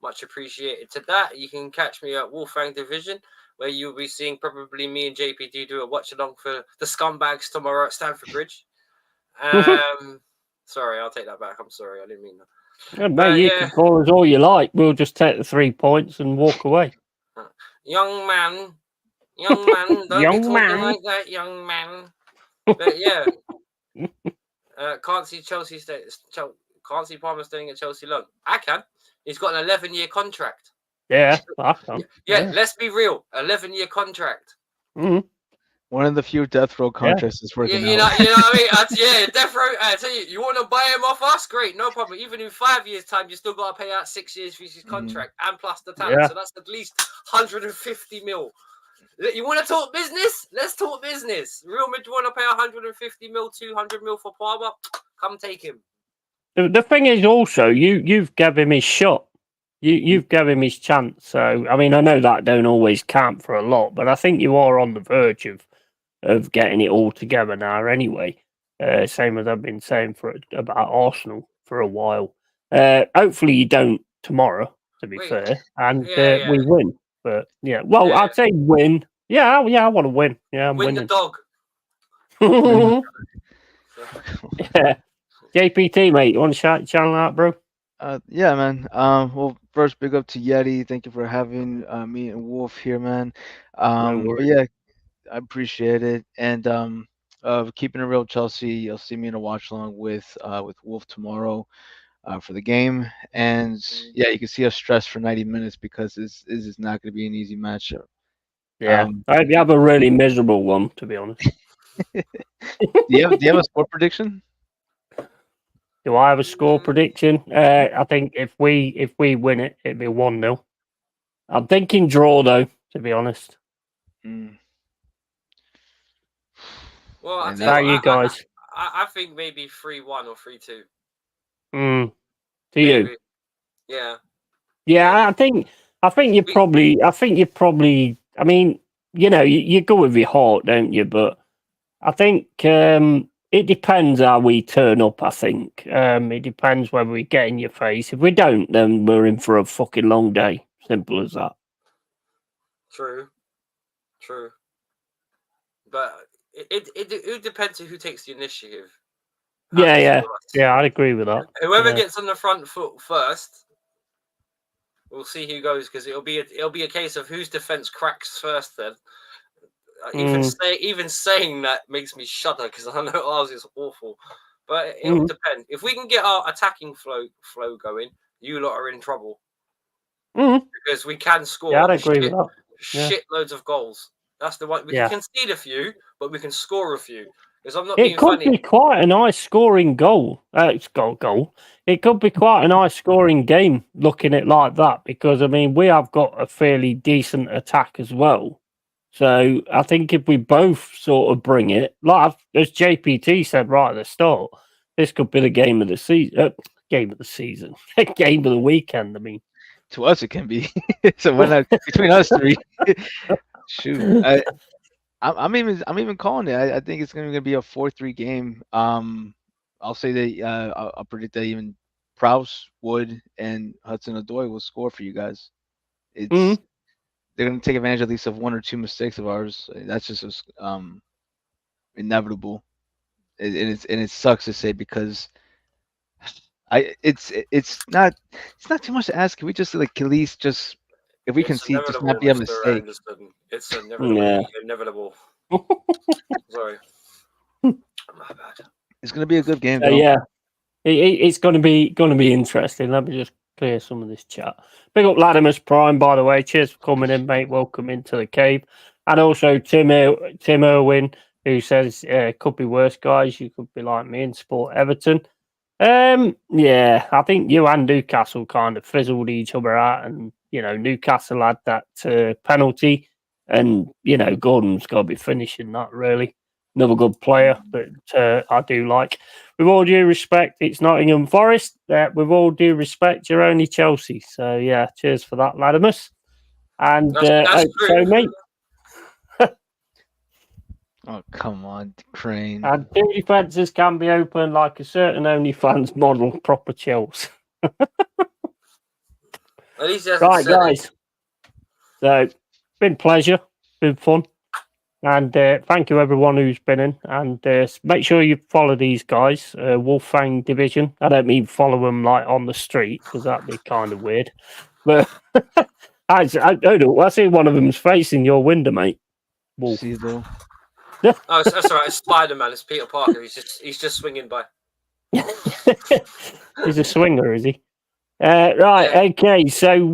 Much appreciated to that. You can catch me at Wolfgang Division, where you'll be seeing probably me and JPT do a watch along for the Scumbags tomorrow at Stamford Bridge. Sorry, I'll take that back. I'm sorry, I didn't mean that. Yeah, mate, you can call us all you like. We'll just take the 3 points and walk away. Young man, don't be talking like that, young man. But yeah, can't see Chelsea can't see Palmer staying at Chelsea long. I can. He's got an 11-year contract. Yeah, I can. Yeah, let's be real. 11-year contract. Mm-hmm. One of the few death row contracts is working you know out. what I mean? Death row. I tell you want to buy him off us? Great, no problem. Even in 5 years' time, you still got to pay out 6 years for his contract and plus the tax. Yeah. So that's at least 150 mil. You want to talk business? Let's talk business. Real Madrid want to pay 150 mil, 200 mil for Palmer? Come take him. The thing is also, you've given him his shot. You've given him his chance. So, I mean, I know that don't always count for a lot, but I think you are on the verge of getting it all together now anyway. Same as I've been saying about Arsenal for a while. Hopefully you don't tomorrow, to be fair, and we win. But, well, I'd say win. Yeah, I want to win. Yeah, I'm win winning. the dog. Yeah. JPT, mate, you want to shout channel out, bro? Yeah, man. Well, first, big up to Yeti. Thank you for having me and Wolf here, man. But yeah, I appreciate it. And keeping it real, Chelsea. You'll see me in a watch along with Wolf tomorrow for the game. And yeah, you can see us stressed for 90 minutes because this is not going to be an easy matchup. Yeah, I hope you have a really miserable one, to be honest. Do you have a score prediction? Do I have a score prediction? I think if we win it, it'd be 1-0. I'm thinking draw though, to be honest. Well, how are you guys? I think maybe 3-1 or 3-2. To maybe. You? Yeah. Yeah, maybe. I think you probably. I mean, you go with your heart, don't you? But I think it depends how we turn up. I think it depends whether we get in your face. If we don't, then we're in for a fucking long day. Simple as that. True. But it depends on who takes the initiative. Yeah, I'd agree with that. Whoever gets on the front foot first, we'll see who goes because it'll be a case of whose defense cracks first. Then, even saying that makes me shudder because I know ours is awful. But it'll depend. If we can get our attacking flow going, you lot are in trouble because we can score. Yeah, I'd agree with that. Shitloads of goals. That's the one. We can concede a few, but we can score a few. Because I'm not being funny. It could be quite a nice scoring goal. It's goal. It could be quite a nice scoring game looking at it like that because, I mean, we have got a fairly decent attack as well. So I think if we both sort of bring it, like as JPT said right at the start, this could be the game of the season. Game of the weekend, I mean. To us, it can be. So why not between us three? Shoot. I'm even calling it. I think it's going to be a 4-3 game. I'll say that I'll predict that even Prowse, Wood, and Hudson-Odoi will score for you guys. They're going to take advantage at least of one or two mistakes of ours. That's just inevitable, and it sucks to say because it's not too much to ask. Can we just at least just if we can see just not be a mistake? It's inevitable. Sorry. My bad. It's going to be a good game, though. Yeah. It's going to be interesting. Let me just clear some of this chat. Big up Latimus Prime, by the way. Cheers for coming in, mate. Welcome into the cave. And also Tim Irwin, who says could be worse, guys. You could be like me and support Everton. Yeah, I think you and Newcastle kind of fizzled each other out, and Newcastle had that penalty, and Gordon's got to be finishing that. Really, another good player that I do like. With all due respect, it's Nottingham Forest. With all due respect, you're only Chelsea. So yeah, cheers for that, Latimus. And that's so, mate. Oh, come on, Crane. And two defences can be open like a certain OnlyFans model, proper chills. At least right, guys. So, been a pleasure, been fun. And thank you, everyone who's been in. And make sure you follow these guys, Wolfang Division. I don't mean follow them like on the street, because that'd be kind of weird. But I don't know. I see one of them's facing your window, mate. Wolf. See, though. Oh, that's all right. It's Spider-Man. It's Peter Parker. He's just swinging by. He's a swinger, is he? Right. Yeah. Okay. So,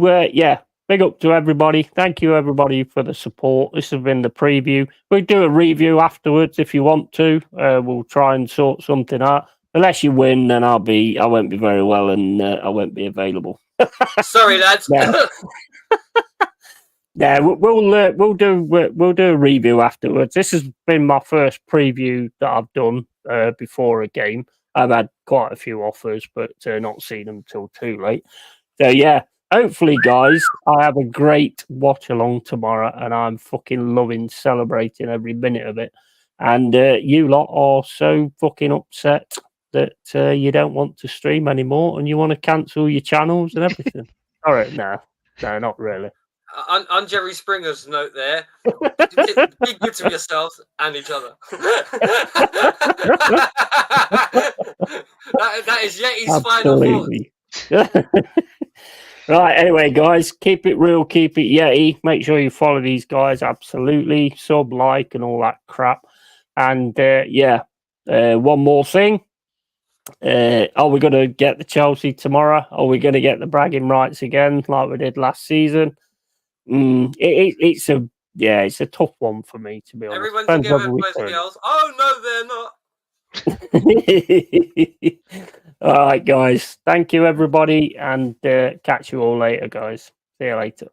big up to everybody. Thank you, everybody, for the support. This has been the preview. We'll do a review afterwards if you want to. We'll try and sort something out. Unless you win, then I won't be very well, and I won't be available. Sorry, lads. Yeah, we'll do a review afterwards. This has been my first preview that I've done before a game. I've had quite a few offers, but not seen them till too late. So yeah, hopefully, guys, I have a great watch along tomorrow, and I'm fucking loving celebrating every minute of it. And you lot are so fucking upset that you don't want to stream anymore, and you want to cancel your channels and everything. All right, no, not really. On Jerry Springer's note there, be good to yourselves and each other. that is Yeti's final thought. Right, anyway, guys, keep it real, keep it Yeti. Make sure you follow these guys, absolutely. Sub, like, and all that crap. And one more thing. Are we going to get the Chelsea tomorrow? Are we going to get the bragging rights again like we did last season? It's a tough one for me, to be honest. Everyone together, boys and girls. Oh, no, they're not. All right, guys. Thank you, everybody, and catch you all later, guys. See you later.